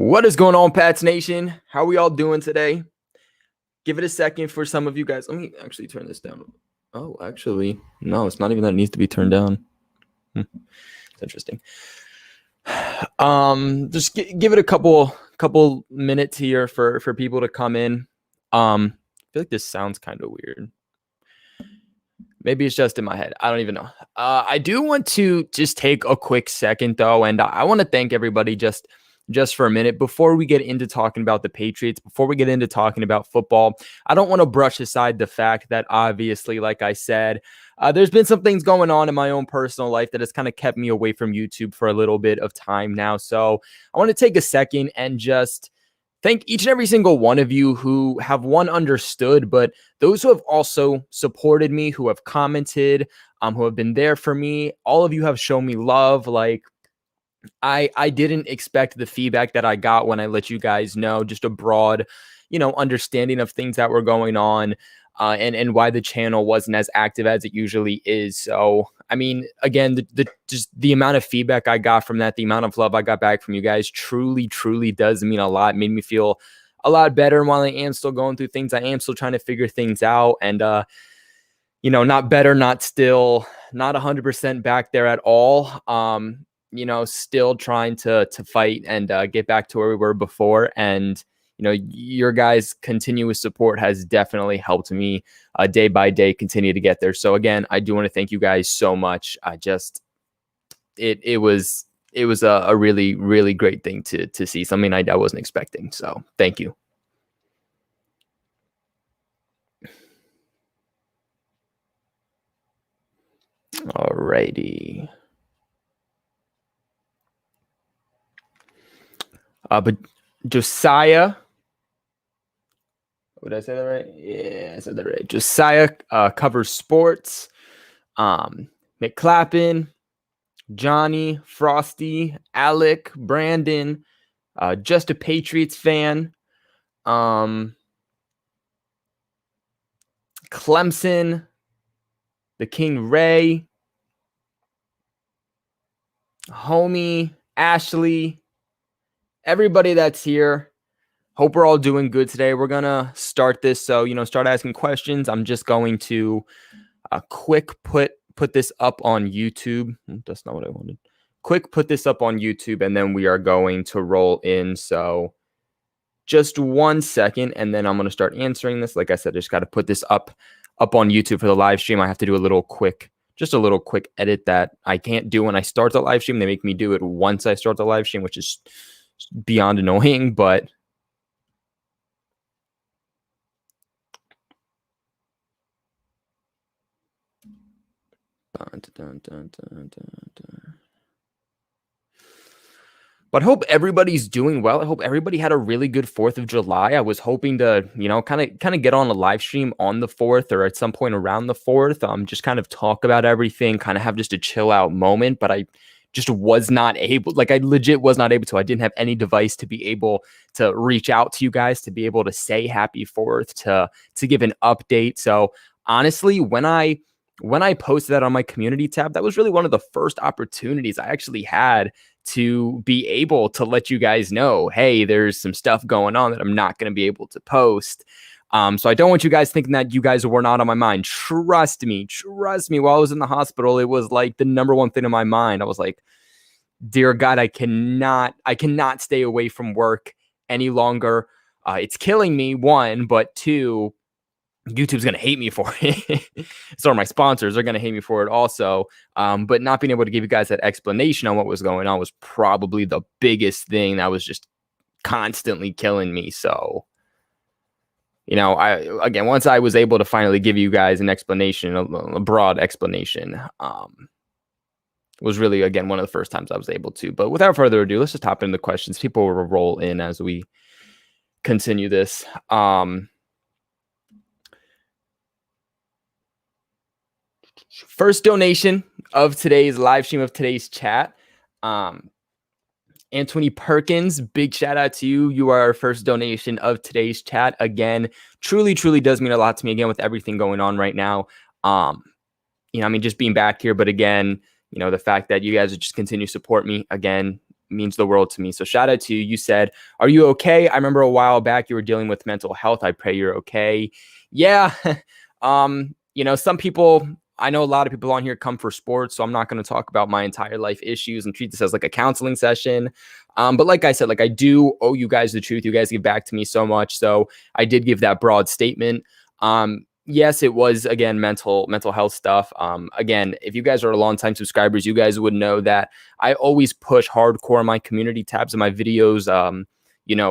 What is going on, Pats Nation? How are we all doing today? Give it a second for some of you guys. Let me actually turn this down. Oh, actually, no, it's not even that it needs to be turned down. It's interesting. Just give it a couple minutes here for people to come in. I feel like this sounds kind of weird. Maybe it's just in my head. I don't even know. I do want to just take a quick second though, and I want to thank everybody just for a minute before we get into talking about the Patriots, before we get into talking about football. I don't want to brush aside the fact that obviously, like I said, there's been some things going on in my own personal life that has kind of kept me away from YouTube for a little bit of time now. So I want to take a second and just thank each and every single one of you who have understood, but those who have also supported me, who have commented, who have been there for me. All of you have shown me love. Like, I didn't expect the feedback that I got when I let you guys know, just a broad, understanding of things that were going on, and why the channel wasn't as active as it usually is. So, I mean, again, just the amount of feedback I got from that, the amount of love I got back from you guys truly does mean a lot. It made me feel a lot better. And while I am still going through things, I am still trying to figure things out, and, not better, not still, not 100% back there at all. Still trying to fight and get back to where we were before. And, your guys' continuous support has definitely helped me day by day continue to get there. So again, I do want to thank you guys so much. It was a really, really great thing to see, something I wasn't expecting. So thank you. Alrighty. But Josiah, did I say that right? Yeah, I said that right. Josiah covers sports. McClappin, Johnny, Frosty, Alec, Brandon, just a Patriots fan. Clemson, the King Ray, Homie, Ashley, everybody that's here. Hope we're all doing good today. We're going to start this. So, start asking questions. I'm just going to quick put this up on YouTube. That's not what I wanted. Quick put this up on YouTube, and then we are going to roll in. So just 1 second, and then I'm going to start answering this. Like I said, I just got to put this up on YouTube for the live stream. I have to do a little quick edit that I can't do when I start the live stream. They make me do it once I start the live stream, which is beyond annoying, but But I hope everybody's doing well. I hope everybody had a really good 4th of July. I was hoping to, kind of get on a live stream on the 4th or at some point around the 4th. Just kind of talk about everything, kind of have just a chill out moment. But I just was not able, I legit was not able to. I didn't have any device to be able to reach out to you guys, to be able to say happy 4th, to give an update. So honestly, when I posted that on my community tab, that was really one of the first opportunities I actually had to be able to let you guys know, hey, there's some stuff going on that I'm not going to be able to post. So I don't want you guys thinking that you guys were not on my mind. Trust me. While I was in the hospital, it was like the number one thing in my mind. I was like, dear God, I cannot stay away from work any longer. It's killing me, 1, but 2, YouTube's going to hate me for it. So my sponsors are going to hate me for it also. But not being able to give you guys that explanation on what was going on was probably the biggest thing that was just constantly killing me. So, once I was able to finally give you guys an explanation, a broad explanation, was really, again, one of the first times I was able to. But without further ado, let's just hop into the questions. People will roll in as we continue this. First donation of today's live stream, of today's chat. Anthony Perkins, big shout out to you. You are our first donation of today's chat. Again, truly does mean a lot to me, again, with everything going on right now. Just being back here, but again, the fact that you guys would just continue to support me, again, means the world to me. So shout out to you. You said, "Are you okay? I remember a while back you were dealing with mental health. I pray you're okay." Yeah. Some people, I know a lot of people on here come for sports, so I'm not going to talk about my entire life issues and treat this as like a counseling session. But like I said, like I do owe you guys the truth. You guys give back to me so much. So I did give that broad statement. Yes, it was, again, mental health stuff. Again, if you guys are longtime subscribers, you guys would know that I always push hardcore on my community tabs of my videos,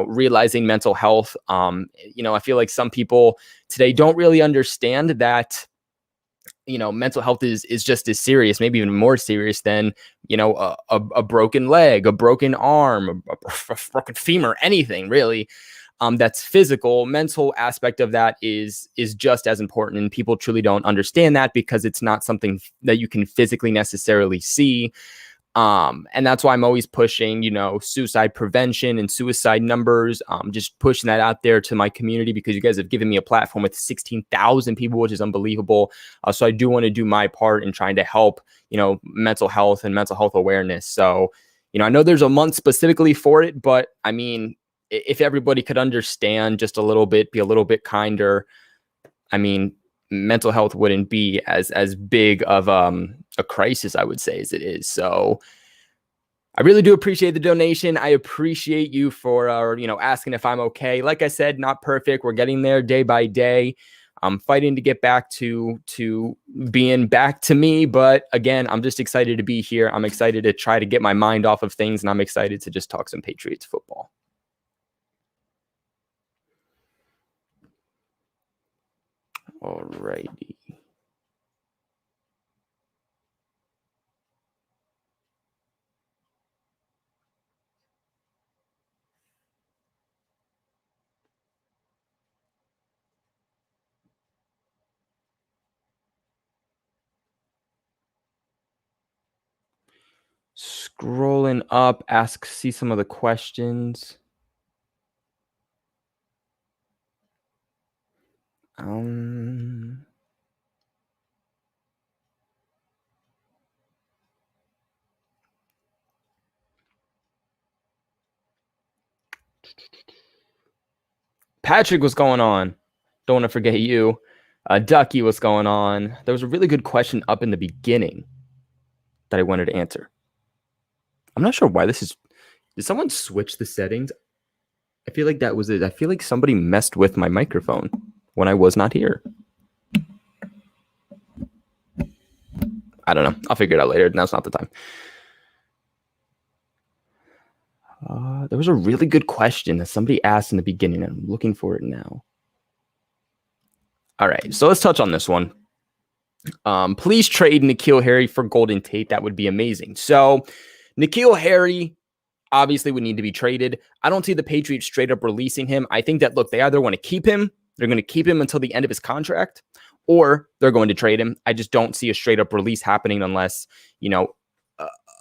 realizing mental health. I feel like some people today don't really understand that, mental health is just as serious, maybe even more serious than, a broken leg, a broken arm, a broken femur, anything really. That's physical. Mental aspect of that is just as important, and people truly don't understand that because it's not something that you can physically necessarily see. And that's why I'm always pushing, suicide prevention and suicide numbers, just pushing that out there to my community because you guys have given me a platform with 16,000 people, which is unbelievable. So I do want to do my part in trying to help, mental health and mental health awareness. So, I know there's a month specifically for it, but I mean, if everybody could understand just a little bit, be a little bit kinder, I mean, mental health wouldn't be as big of a crisis, I would say, as it is. So I really do appreciate the donation. I appreciate you for, asking if I'm okay. Like I said, not perfect. We're getting there day by day. I'm fighting to get back to being back to me. But again, I'm just excited to be here. I'm excited to try to get my mind off of things, and I'm excited to just talk some Patriots football. Alrighty. Scrolling up, see some of the questions. Patrick, what's going on? Don't want to forget you. Ducky, what's going on? There was a really good question up in the beginning that I wanted to answer. I'm not sure why this is. Did someone switch the settings? I feel like that was it. I feel like somebody messed with my microphone when I was not here. I don't know. I'll figure it out later. Now's not the time. There was a really good question that somebody asked in the beginning, and I'm looking for it now. All right, so let's touch on this one. Please trade Nikhil Harry for Golden Tate. That would be amazing. So Nikhil Harry obviously would need to be traded. I don't see the Patriots straight up releasing him. I think that, look, they either want to keep him, they're going to keep him until the end of his contract, or they're going to trade him. I just don't see a straight up release happening unless,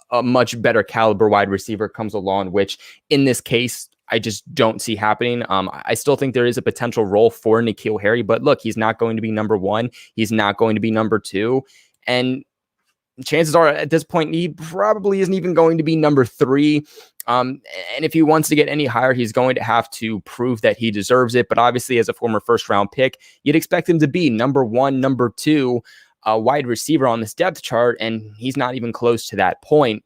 a much better caliber wide receiver comes along, which in this case, I just don't see happening. I still think there is a potential role for Nikhil Harry, but look, he's not going to be number one. He's not going to be number two. And chances are at this point, he probably isn't even going to be number three. And if he wants to get any higher, he's going to have to prove that he deserves it. But obviously, as a former first-round pick, you'd expect him to be number one, number two wide receiver on this depth chart, and he's not even close to that point.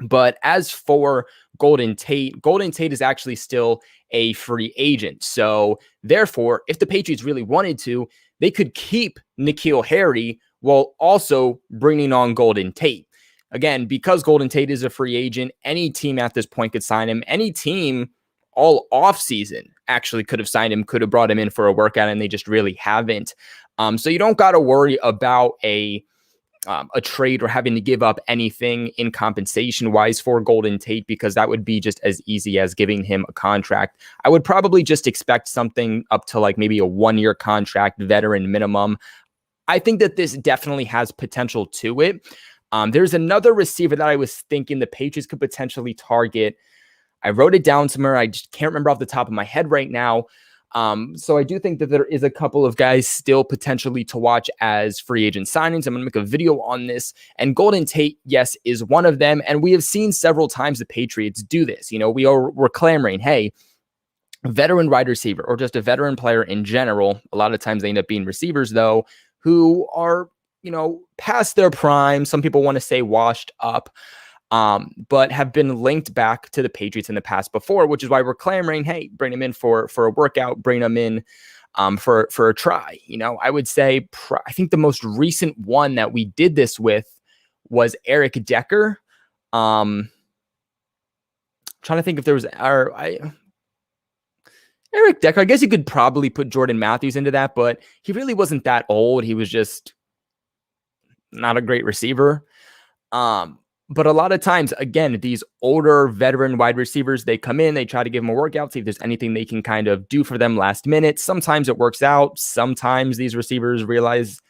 But as for Golden Tate is actually still a free agent. So therefore, if the Patriots really wanted to, they could keep Nikhil Harry while also bringing on Golden Tate. Again, because Golden Tate is a free agent, any team at this point could sign him. Any team all offseason actually could have signed him, could have brought him in for a workout, and they just really haven't. So you don't got to worry about a trade or having to give up anything in compensation wise for Golden Tate, because that would be just as easy as giving him a contract. I would probably just expect something up to like maybe a 1-year contract, veteran minimum. I think that this definitely has potential to it. There's another receiver that I was thinking the Patriots could potentially target. I wrote it down somewhere. I just can't remember off the top of my head right now. So I do think that there is a couple of guys still potentially to watch as free agent signings. I'm going to make a video on this. And Golden Tate, yes, is one of them. And we have seen several times the Patriots do this. We're clamoring, hey, veteran wide receiver or just a veteran player in general. A lot of times they end up being receivers, though, who are, past their prime. Some people want to say washed up. But have been linked back to the Patriots in the past before, which is why we're clamoring, hey, bring them in for a workout, bring them in for a try. I would say I think the most recent one that we did this with was Eric Decker. Trying to think if there was Eric Decker. I guess you could probably put Jordan Matthews into that, but he really wasn't that old. He was just not a great receiver. But a lot of times, again, these older veteran wide receivers, they come in, they try to give them a workout, see if there's anything they can kind of do for them last minute. Sometimes it works out. Sometimes these receivers realize,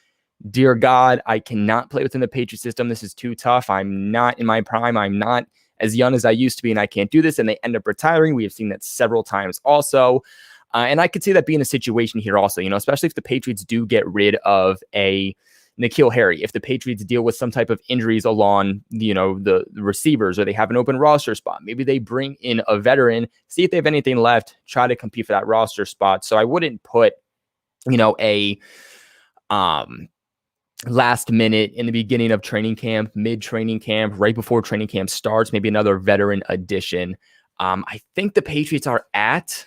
dear God, I cannot play within the Patriot system. This is too tough. I'm not in my prime. I'm not as young as I used to be, and I can't do this. And they end up retiring. We have seen that several times also. And I could see that being a situation here also, especially if the Patriots do get rid of a Nikhil Harry, if the Patriots deal with some type of injuries along, the receivers, or they have an open roster spot, maybe they bring in a veteran, see if they have anything left, try to compete for that roster spot. So I wouldn't put, a last minute in the beginning of training camp, mid training camp, right before training camp starts, maybe another veteran addition. I think the Patriots are at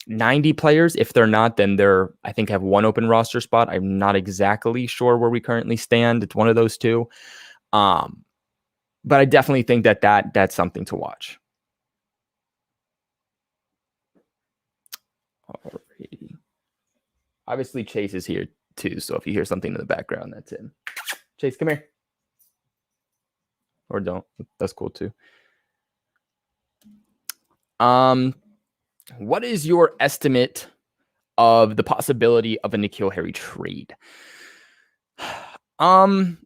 90 players. If they're not, then I think have one open roster spot. I'm not exactly sure where we currently stand. It's one of those two. But I definitely think that's something to watch. Alrighty. Obviously Chase is here too. So if you hear something in the background, that's him. Chase, come here. Or don't. That's cool too. What is your estimate of the possibility of a Nikhil Harry trade? I've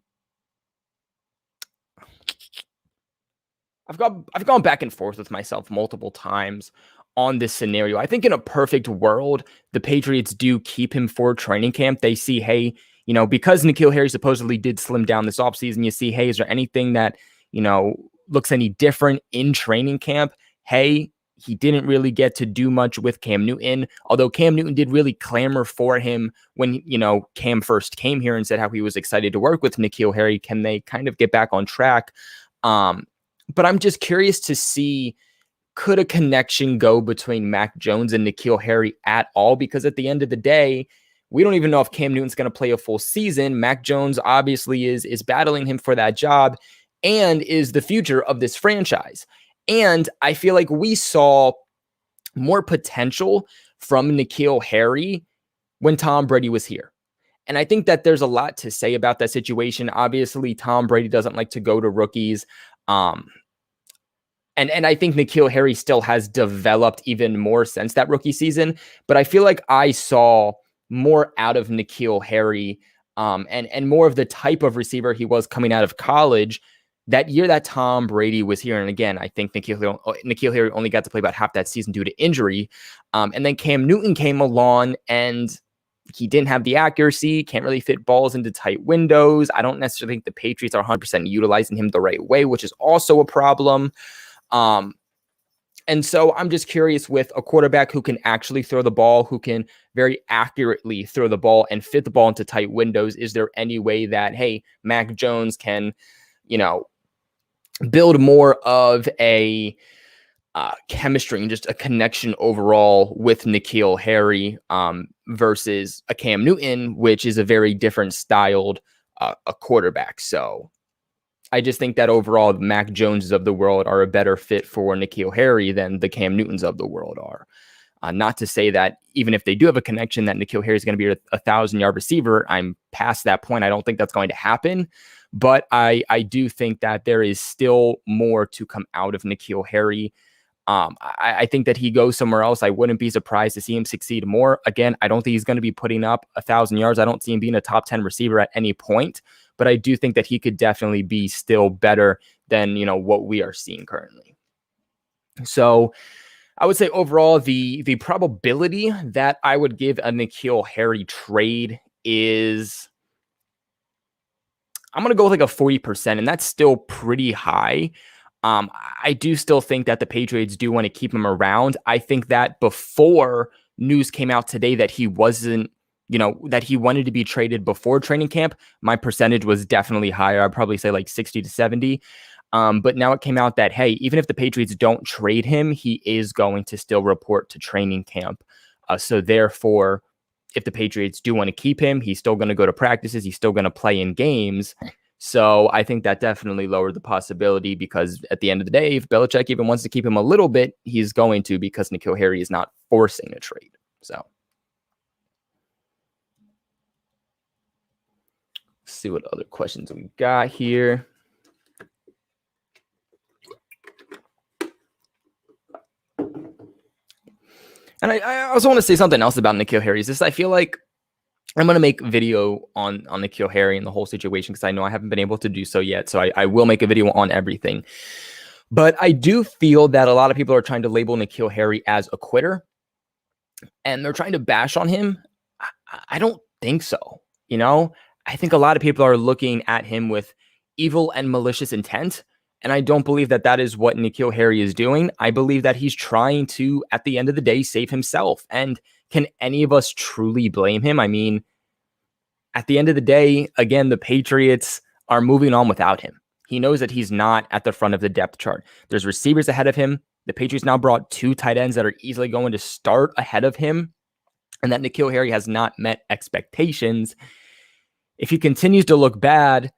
gone back and forth with myself multiple times on this scenario. I think in a perfect world, the Patriots do keep him for training camp. They see, hey, because Nikhil Harry supposedly did slim down this offseason, you see, hey, is there anything that, looks any different in training camp? Hey, he didn't really get to do much with Cam Newton, although Cam Newton did really clamor for him when, Cam first came here and said how he was excited to work with Nikhil Harry. Can they kind of get back on track? But I'm just curious to see, could a connection go between Mac Jones and Nikhil Harry at all? Because at the end of the day, we don't even know if Cam Newton's going to play a full season. Mac Jones obviously is battling him for that job and is the future of this franchise. And I feel like we saw more potential from Nikhil Harry when Tom Brady was here. And I think that there's a lot to say about that situation. Obviously, Tom Brady doesn't like to go to rookies. And I think Nikhil Harry still has developed even more since that rookie season. But I feel like I saw more out of Nikhil Harry and more of the type of receiver he was coming out of college that year that Tom Brady was here. And again, I think Nikhil Harry only got to play about half that season due to injury. And then Cam Newton came along and he didn't have the accuracy, can't really fit balls into tight windows. I don't necessarily think the Patriots are 100% utilizing him the right way, which is also a problem. And so I'm just curious, with a quarterback who can actually throw the ball, who can very accurately throw the ball and fit the ball into tight windows, is there any way that, hey, Mac Jones can, build more of a chemistry and just a connection overall with Nikhil Harry versus a Cam Newton, which is a very different styled a quarterback. So I just think that overall the Mac Joneses of the world are a better fit for Nikhil Harry than the Cam Newtons of the world are. Not to say that even if they do have a connection that Nikhil Harry is going to be a 1,000-yard receiver. I'm past that point. I don't think that's going to happen. But I do think that there is still more to come out of Nikhil Harry. I think that he goes somewhere else. I wouldn't be surprised to see him succeed more. Again, I don't think he's going to be putting up 1,000 yards. I don't see him being a top 10 receiver at any point. But I do think that he could definitely be still better than, what we are seeing currently. So I would say overall, the probability that I would give a Nikhil Harry trade is, I'm going to go with like a 40%, and that's still pretty high. I do still think that the Patriots do want to keep him around. I think that before news came out today that he wasn't, that he wanted to be traded before training camp, my percentage was definitely higher. I'd probably say like 60 to 70. But now it came out that, hey, even if the Patriots don't trade him, he is going to still report to training camp. So therefore, if the Patriots do want to keep him, he's still going to go to practices. He's still going to play in games. So I think that definitely lowered the possibility, because at the end of the day, if Belichick even wants to keep him a little bit, he's going to, because Nikhil Harry is not forcing a trade. So let's see what other questions we got here. And I also want to say something else about Nikhil Harry. Is this, I feel like I'm going to make a video on Nikhil Harry and the whole situation, because I know I haven't been able to do so yet. So I will make a video on everything. But I do feel that a lot of people are trying to label Nikhil Harry as a quitter, and they're trying to bash on him. I don't think so. I think a lot of people are looking at him with evil and malicious intent. And I don't believe that that is what Nikhil Harry is doing. I believe that he's trying to, at the end of the day, save himself. And can any of us truly blame him? I mean, at the end of the day, again, the Patriots are moving on without him. He knows that he's not at the front of the depth chart. There's receivers ahead of him. The Patriots now brought 2 tight ends that are easily going to start ahead of him. And that Nikhil Harry has not met expectations. If he continues to look bad,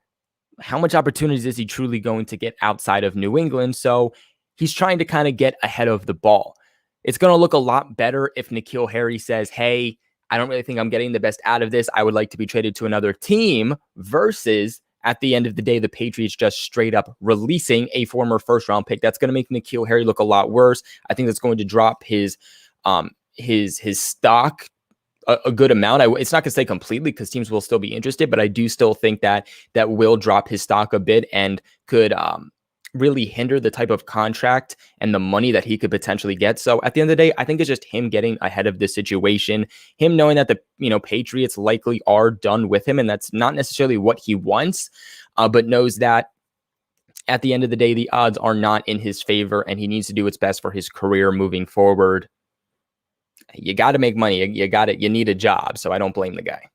how much opportunities is he truly going to get outside of New England? So he's trying to kind of get ahead of the ball. It's going to look a lot better if Nikhil Harry says, hey, I don't really think I'm getting the best out of this. I would like to be traded to another team, versus at the end of the day, the Patriots just straight up releasing a former first-round pick. That's going to make Nikhil Harry look a lot worse. I think that's going to drop his stock a good amount. It's not going to say completely, because teams will still be interested, but I do still think that will drop his stock a bit, and could really hinder the type of contract and the money that he could potentially get. So at the end of the day, I think it's just him getting ahead of this situation, him knowing that the Patriots likely are done with him, and that's not necessarily what he wants, but knows that at the end of the day, the odds are not in his favor, and he needs to do what's best for his career moving forward. You got to make money. You need a job. So I don't blame the guy.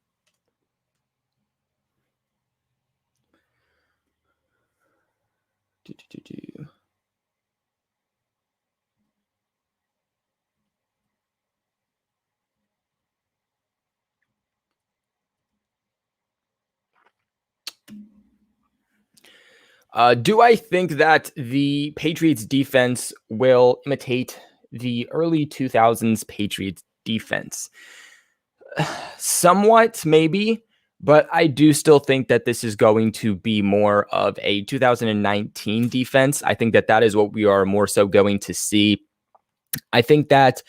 Do I think that the Patriots defense will imitate the early 2000s Patriots defense? Somewhat, maybe, but I do still think that this is going to be more of a 2019 defense. I think that is what we are more so going to see. I think that,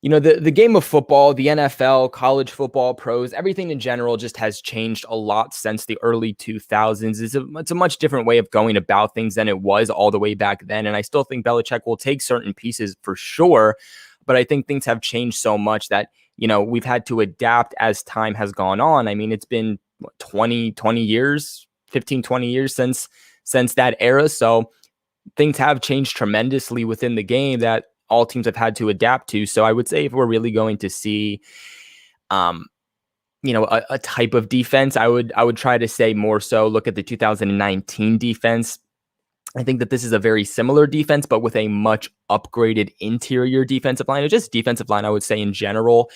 the game of football, the NFL, college football, pros, everything in general just has changed a lot since the early 2000s. It's a much different way of going about things than it was all the way back then. And I still think Belichick will take certain pieces for sure, but I think things have changed so much that, we've had to adapt as time has gone on. I mean, it's been 20 years, 15, 20 years since that era. So things have changed tremendously within the game that all teams have had to adapt to. So I would say if we're really going to see, a type of defense, I would try to say more so look at the 2019 defense. I think that this is a very similar defense, but with a much upgraded interior defensive line, or just defensive line, I would say in general.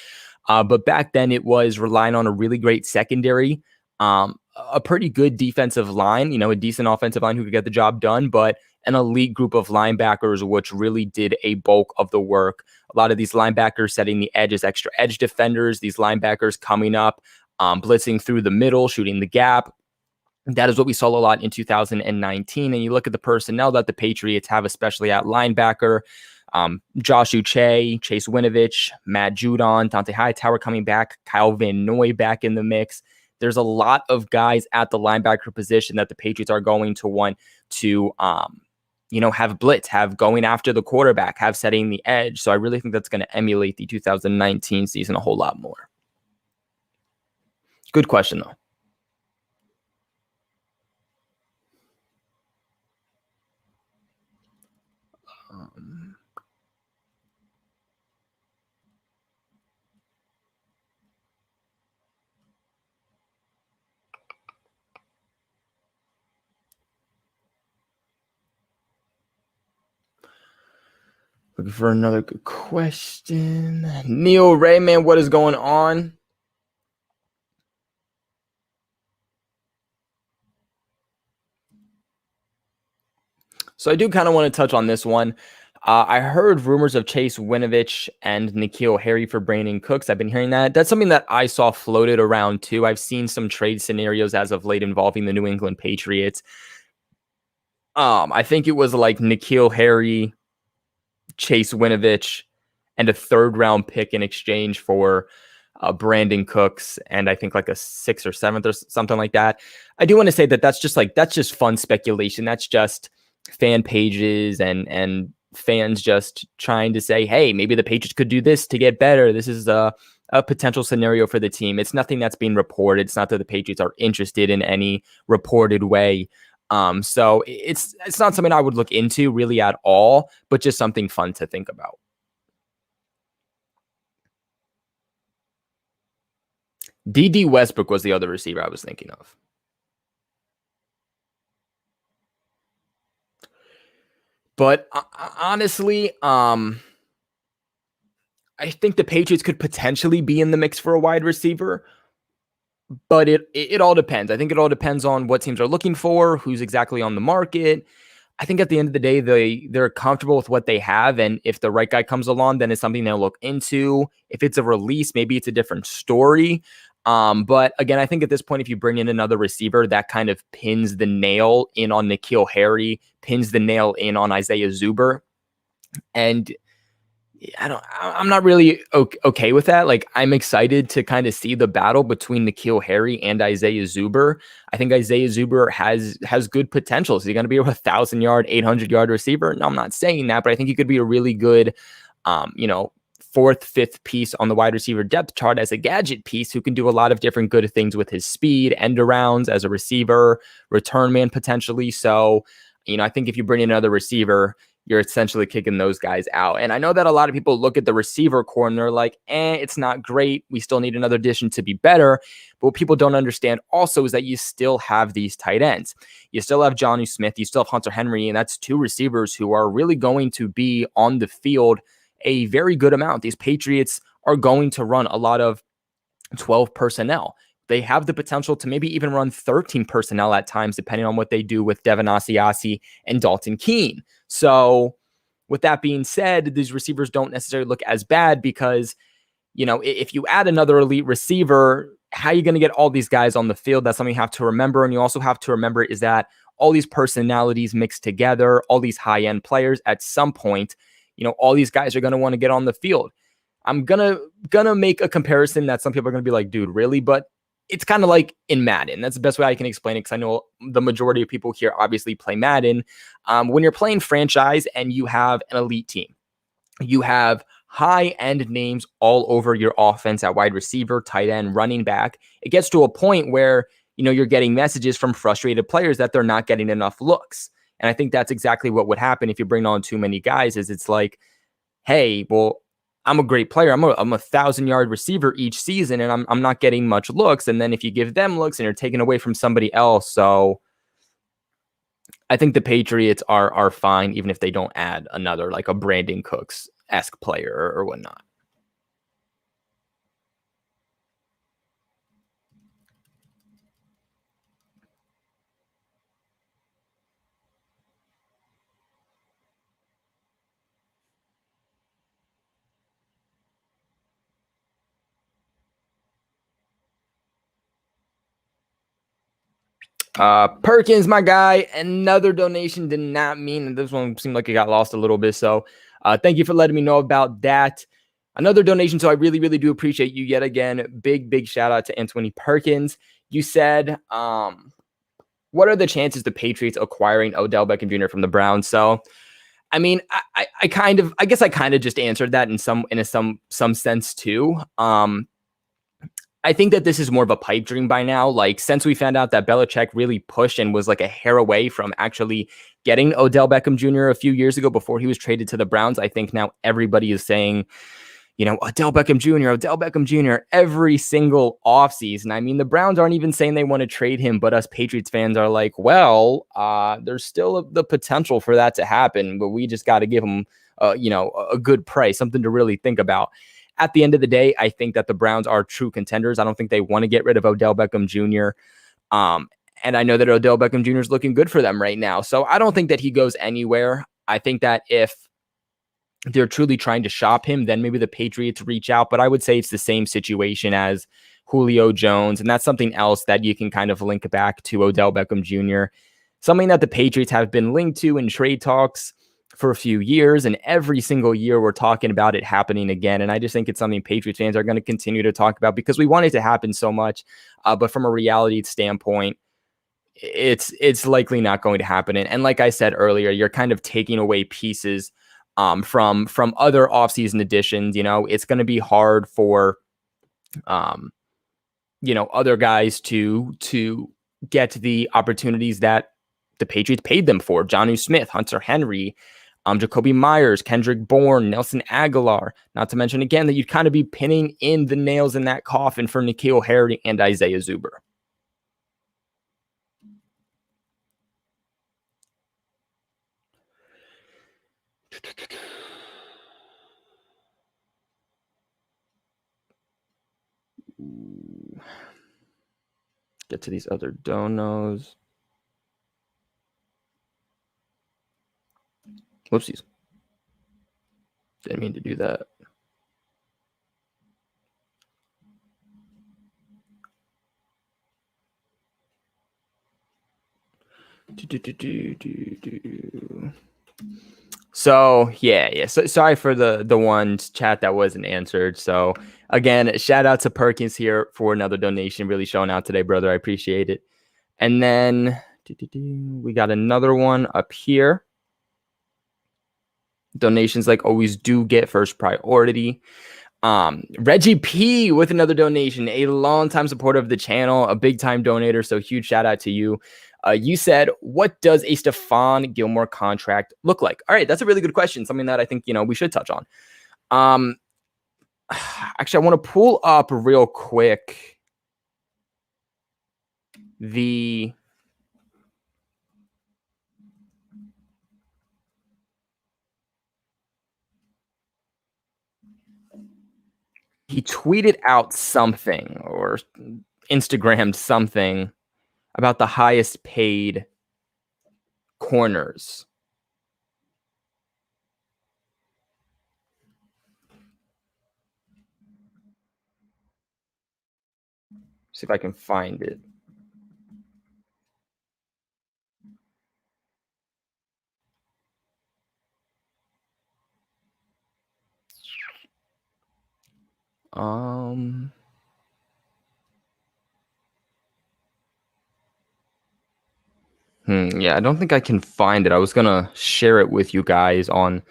But back then it was relying on a really great secondary, a pretty good defensive line, a decent offensive line who could get the job done, but an elite group of linebackers, which really did a bulk of the work. A lot of these linebackers setting the edge as extra edge defenders, these linebackers coming up, blitzing through the middle, shooting the gap. That is what we saw a lot in 2019. And you look at the personnel that the Patriots have, especially at linebacker, Josh Uche, Chase Winovich, Matt Judon, Dante Hightower coming back, Kyle Van Noy back in the mix. There's a lot of guys at the linebacker position that the Patriots are going to want to, have blitz, have going after the quarterback, have setting the edge. So I really think that's going to emulate the 2019 season a whole lot more. Good question, though. Looking for another good question. Neil Rayman, what is going on? So I do kind of want to touch on this one. I heard rumors of Chase Winovich and Nikhil Harry for Brandon Cooks. I've been hearing that. That's something that I saw floated around too. I've seen some trade scenarios as of late involving the New England Patriots. I think it was like Nikhil Harry, Chase Winovich, and a third-round pick in exchange for Brandon Cooks, and I think like a 6th or 7th or something like that. I do want to say that that's just fun speculation. That's just fan pages and fans just trying to say, hey, maybe the Patriots could do this to get better. This is a potential scenario for the team. It's nothing that's being reported. It's not that the Patriots are interested in any reported way. So it's not something I would look into really at all, but just something fun to think about. D.D. Westbrook was the other receiver I was thinking of. But honestly, I think the Patriots could potentially be in the mix for a wide receiver, but it all depends. I think it all depends on what teams are looking for, who's exactly on the market. I think at the end of the day, they're comfortable with what they have, and if the right guy comes along, then it's something they'll look into. If it's a release, maybe it's a different story. But again, I think at this point, if you bring in another receiver, that kind of pins the nail in on Nikhil Harry, pins the nail in on Isaiah Zuber. And I'm not really okay with that. Like, I'm excited to kind of see the battle between Nikhil Harry and Isaiah Zuber. I think Isaiah Zuber has good potential. Is he going to be a 1,000-yard, 800-yard receiver? No, I'm not saying that, but I think he could be a really good, 4th, 5th piece on the wide receiver depth chart as a gadget piece who can do a lot of different good things with his speed, end arounds as a receiver, return man potentially. So, I think if you bring in another receiver, you're essentially kicking those guys out. And I know that a lot of people look at the receiver core and they're like, it's not great. We still need another addition to be better. But what people don't understand also is that you still have these tight ends. You still have Jonnu Smith. You still have Hunter Henry. And that's 2 receivers who are really going to be on the field a very good amount. These Patriots are going to run a lot of 12 personnel. They have the potential to maybe even run 13 personnel at times, depending on what they do with Devin Asiasi and Dalton Keene. So with that being said, these receivers don't necessarily look as bad because, if you add another elite receiver, how are you going to get all these guys on the field? That's something you have to remember. And you also have to remember is that all these personalities mixed together, all these high-end players at some point, all these guys are going to want to get on the field. I'm gonna make a comparison that some people are going to be like, dude, really? But it's kind of like in Madden. That's the best way I can explain it because I know the majority of people here obviously play Madden. When you're playing franchise and you have an elite team, you have high-end names all over your offense at wide receiver, tight end, running back. It gets to a point where, you're getting messages from frustrated players that they're not getting enough looks. And I think that's exactly what would happen if you bring on too many guys is it's like, hey, well, I'm a great player. I'm a 1,000-yard receiver each season, and I'm not getting much looks. And then if you give them looks and you're taking away from somebody else. So I think the Patriots are fine, even if they don't add another, like a Brandon Cooks-esque player or whatnot. Perkins, my guy, another donation did not mean this one seemed like it got lost a little bit. So thank you for letting me know about that. Another donation. So I really, really do appreciate you yet again. Big shout out to Anthony Perkins. You said, what are the chances the Patriots acquiring Odell Beckham Jr. from the Browns? So, I mean, I guess I kind of just answered that in some sense too. I think that this is more of a pipe dream by now. Like, since we found out that Belichick really pushed and was like a hair away from actually getting Odell Beckham Jr. a few years ago before he was traded to the Browns, I think now everybody is saying, Odell Beckham Jr. every single offseason. I mean, the Browns aren't even saying they want to trade him, but us Patriots fans are like, well, there's still the potential for that to happen, but we just got to give him, a good price, something to really think about. At the end of the day, I think that the Browns are true contenders. I don't think they want to get rid of Odell Beckham Jr. And I know that Odell Beckham Jr. is looking good for them right now. So I don't think that he goes anywhere. I think that if they're truly trying to shop him, then maybe the Patriots reach out. But I would say it's the same situation as Julio Jones. And that's something else that you can kind of link back to Odell Beckham Jr. Something that the Patriots have been linked to in trade talks for a few years, and every single year we're talking about it happening again. And I just think it's something Patriots fans are going to continue to talk about because we want it to happen so much. But from a reality standpoint, it's likely not going to happen. And like I said earlier, you're kind of taking away pieces from other offseason additions. It's going to be hard for other guys to get the opportunities that the Patriots paid them for. Jonnu Smith, Hunter Henry, Jacoby Myers, Kendrick Bourne, Nelson Aguilar. Not to mention, again, that you'd kind of be pinning in the nails in that coffin for Nikhil Harry and Isaiah Zuber. Get to these other donos. Whoopsies. Didn't mean to do that. So yeah. So sorry for the one chat that wasn't answered. So again, shout out to Perkins here for another donation. Really showing out today, brother. I appreciate it. And then we got another one up here. Donations, like always, do get first priority. Reggie P with another donation, a longtime supporter of the channel, a big time donator. So huge shout out to you. You said, what does a Stefan Gilmore contract look like? All right, that's a really good question. Something that I think, we should touch on. Actually, I want to pull up real quick he tweeted out something or Instagrammed something about the highest paid corners. See if I can find it. Yeah, I don't think I can find it. I was going to share it with you guys on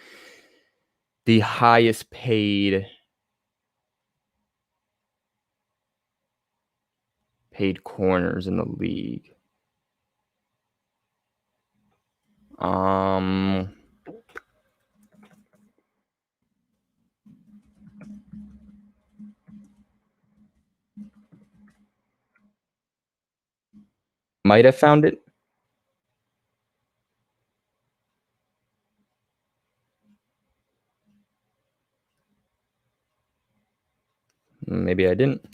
the highest paid corners in the league. Might have found it. Maybe I didn't.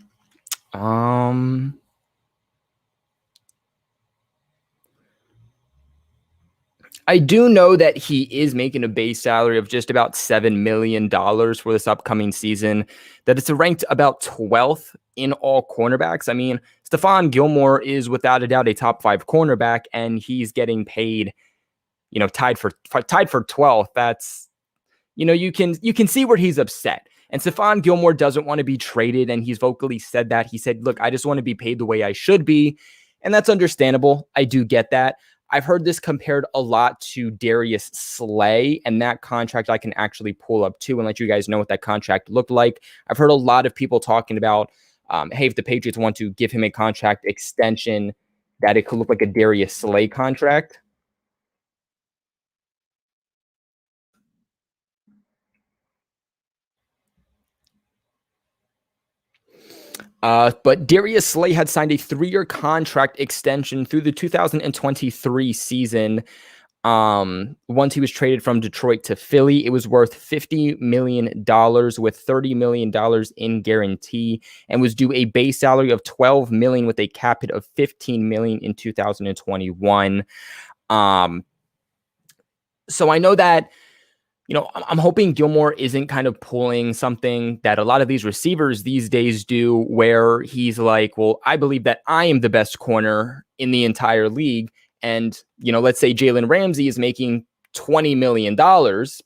I do know that he is making a base salary of just about $7 million for this upcoming season, that it's ranked about 12th in all cornerbacks. I mean, Stefan Gilmore is without a doubt a top 5 cornerback, and he's getting paid, tied for 12th. That's, you can see where he's upset. And Stefan Gilmore doesn't want to be traded, and he's vocally said that. He said, look, I just want to be paid the way I should be. And that's understandable. I do get that. I've heard this compared a lot to Darius Slay, and that contract I can actually pull up too and let you guys know what that contract looked like. I've heard a lot of people talking about, hey, if the Patriots want to give him a contract extension, that it could look like a Darius Slay contract. But Darius Slay had signed a 3-year contract extension through the 2023 season. Once he was traded from Detroit to Philly, it was worth $50 million with $30 million in guarantee, and was due a base salary of $12 million with a cap hit of $15 million in 2021. So I know that, I'm hoping Gilmore isn't kind of pulling something that a lot of these receivers these days do, where he's like, well, I believe that I am the best corner in the entire league. And, let's say Jalen Ramsey is making $20 million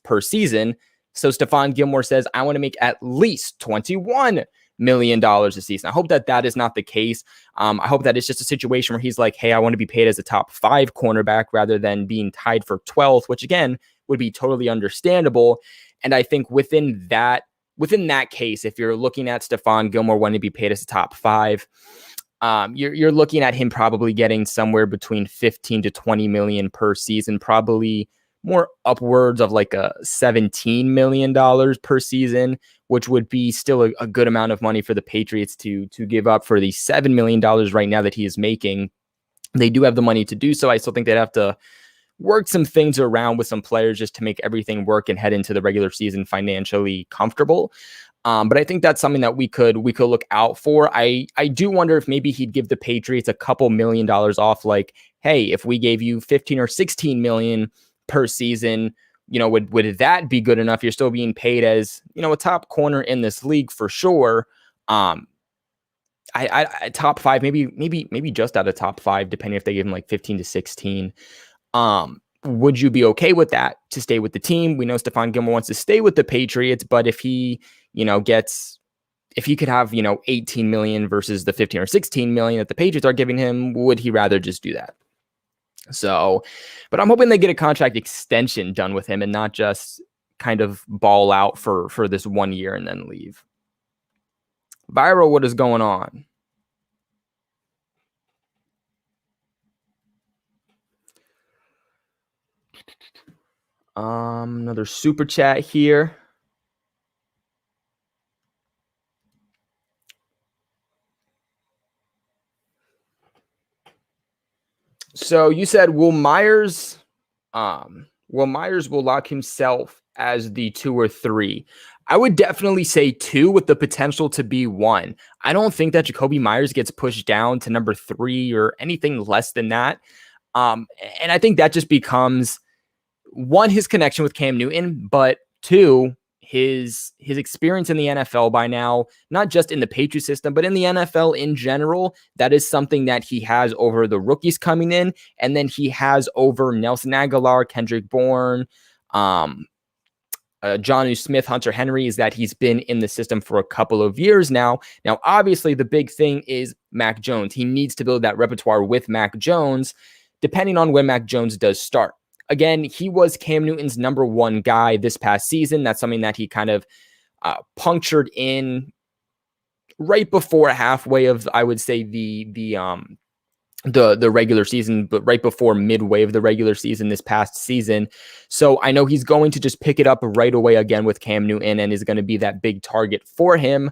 per season. So Stefan Gilmore says, I want to make at least $21 million a season. I hope that is not the case. I hope that it's just a situation where he's like, hey, I want to be paid as a top 5 cornerback rather than being tied for 12th, which again would be totally understandable. And I think within that case, if you're looking at Stefan Gilmore wanting to be paid as a top 5, you're looking at him probably getting somewhere between 15 to 20 million per season, probably more upwards of like a $17 million per season, which would be still a good amount of money for the Patriots to give up for the $7 million right now that he is making. They do have the money to do so. I still think they'd have to work some things around with some players just to make everything work and head into the regular season financially comfortable. But I think that's something that we could look out for. I do wonder if maybe he'd give the Patriots a couple $1 million off. Like, hey, if we gave you 15 or 16 million per season, would that be good enough? You're still being paid as, a top corner in this league for sure. I top 5, maybe just out of top 5, depending if they give him like 15 to 16. Would you be okay with that to stay with the team? We know Stefan Gilmore wants to stay with the Patriots, but if he, if he could have, 18 million versus the 15 or 16 million that the Patriots are giving him, would he rather just do that? So, but I'm hoping they get a contract extension done with him and not just kind of ball out for this 1 year and then leave. Viral, what is going on? Another super chat here. So you said Will Myers will lock himself as the 2 or 3. I would definitely say 2 with the potential to be 1. I don't think that Jakobi Meyers gets pushed down to number 3 or anything less than that. And I think that just becomes, 1, his connection with Cam Newton, but 2, his experience in the NFL by now, not just in the Patriot system, but in the NFL in general. That is something that he has over the rookies coming in, and then he has over Nelson Aguilar, Kendrick Bourne, Jonnu Smith, Hunter Henry, is that he's been in the system for a couple of years now. Now, obviously, the big thing is Mac Jones. He needs to build that repertoire with Mac Jones, depending on when Mac Jones does start. Again, he was Cam Newton's number 1 guy this past season. That's something that he kind of punctured in right before halfway of, I would say, the regular season, but right before midway of the regular season this past season. So I know he's going to just pick it up right away again with Cam Newton and is going to be that big target for him.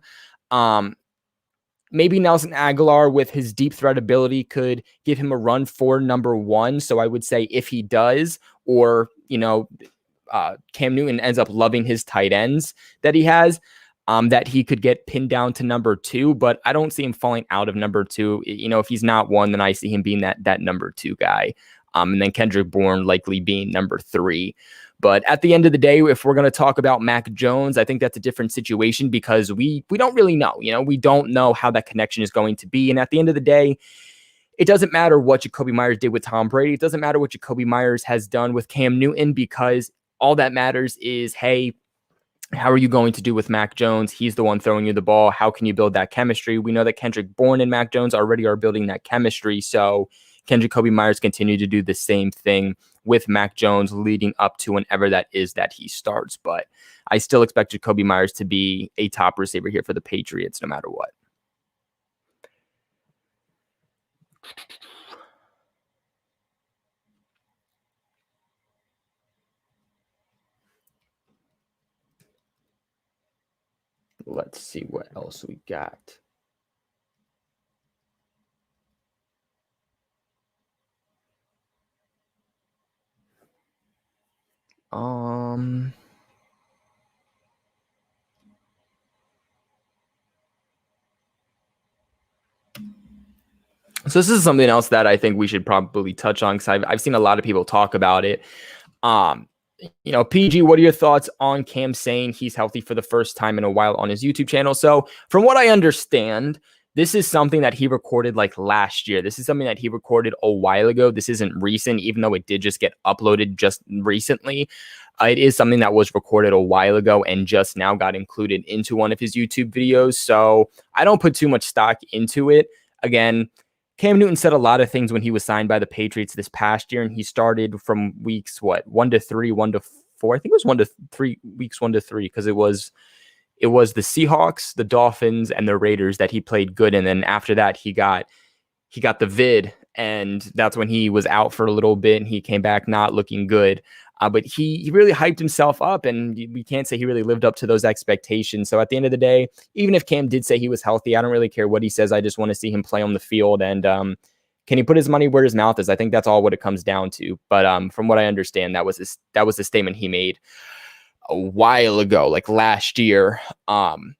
Maybe Nelson Aguilar with his deep threat ability could give him a run for number 1. So I would say if he does, or, Cam Newton ends up loving his tight ends that he has, that he could get pinned down to number 2, but I don't see him falling out of number 2. If he's not 1, then I see him being that number 2 guy. And then Kendrick Bourne likely being number 3. But at the end of the day, if we're going to talk about Mac Jones, I think that's a different situation because we don't really know. We don't know how that connection is going to be. And at the end of the day, it doesn't matter what Jakobi Meyers did with Tom Brady. It doesn't matter what Jakobi Meyers has done with Cam Newton, because all that matters is, hey, How are you going to do with Mac Jones? He's the one throwing you the ball. How can you build that chemistry? We know that Kendrick Bourne and Mac Jones already are building that chemistry. So can Jacoby Myers continue to do the same thing with Mac Jones leading up to whenever that is that he starts? But I still expect Jacoby Myers to be a top receiver here for the Patriots no matter what. Let's see what else we got. So this is something else that I think we should probably touch on because I've seen a lot of people talk about it. PG, what are your thoughts on Cam saying he's healthy for the first time in a while on his YouTube channel? So from what I understand, this is something that he recorded like last year. This is something that he recorded a while ago. This isn't recent, even though it did just get uploaded just recently. It is something that was recorded a while ago and just now got included into one of his YouTube videos. So I don't put too much stock into it. Again, Cam Newton said a lot of things when he was signed by the Patriots this past year, and he started from weeks 1 to 3, 1 to 4. I think it was 1 to 3 weeks, 1 to 3, because it was the Seahawks, the Dolphins, and the Raiders that he played good, and then after that he got the vid, and that's when he was out for a little bit, and he came back not looking good. But he really hyped himself up, and we can't say he really lived up to those expectations. So at the end of the day, even if Cam did say he was healthy, I don't really care what he says. I just want to see him play on the field. And can he put his money where his mouth is? I think that's all what it comes down to. But from what I understand, that was the statement he made a while ago, like last year. And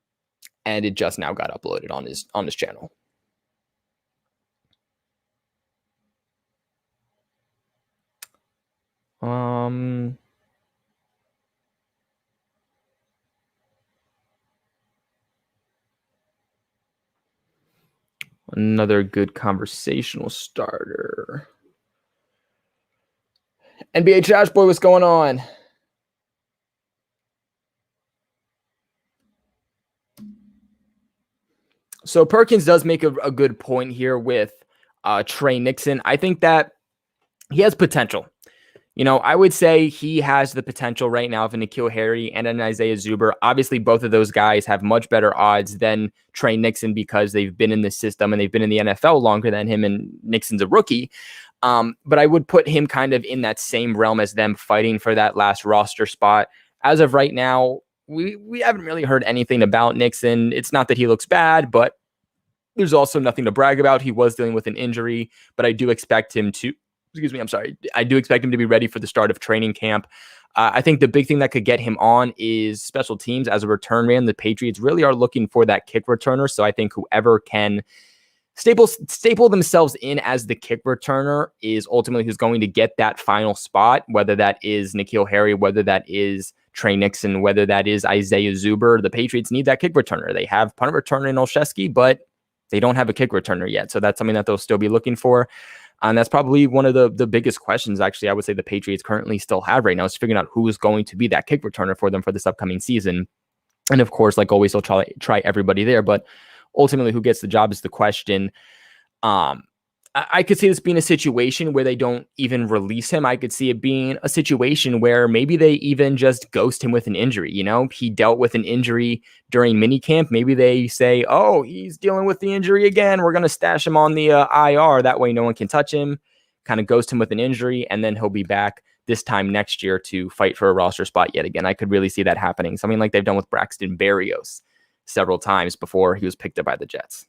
it just now got uploaded on his channel. Another good conversational starter. NBA Trash Boy, what's going on? So Perkins does make a good point here with Trey Nixon. I think that he has potential. I would say he has the potential right now of a Nikhil Harry and an Isaiah Zuber. Obviously, both of those guys have much better odds than Trey Nixon because they've been in the system and they've been in the NFL longer than him, and Nixon's a rookie. But I would put him kind of in that same realm as them, fighting for that last roster spot. As of right now, we haven't really heard anything about Nixon. It's not that he looks bad, but there's also nothing to brag about. He was dealing with an injury, but I do expect him to I do expect him to be ready for the start of training camp. I think the big thing that could get him on is special teams as a return man. The Patriots really are looking for that kick returner. So I think whoever can staple themselves in as the kick returner is ultimately who's going to get that final spot, whether that is Nikhil Harry, whether that is Trey Nixon, whether that is Isaiah Zuber. The Patriots need that kick returner. They have punt returner in Olszewski, but they don't have a kick returner yet. So that's something that they'll still be looking for. And that's probably one of the biggest questions, actually, I would say the Patriots currently still have right now is figuring out who is going to be that kick returner for them for this upcoming season. And of course, like always, they'll try everybody there, but ultimately who gets the job is the question. I could see this being a situation where they don't even release him. I could see it being a situation where maybe they even just ghost him with an injury. He dealt with an injury during minicamp. Maybe they say, oh, he's dealing with the injury again. We're going to stash him on the IR. That way no one can touch him, kind of ghost him with an injury, and then he'll be back this time next year to fight for a roster spot yet again. I could really see that happening. Something like they've done with Braxton Berrios several times before he was picked up by the Jets.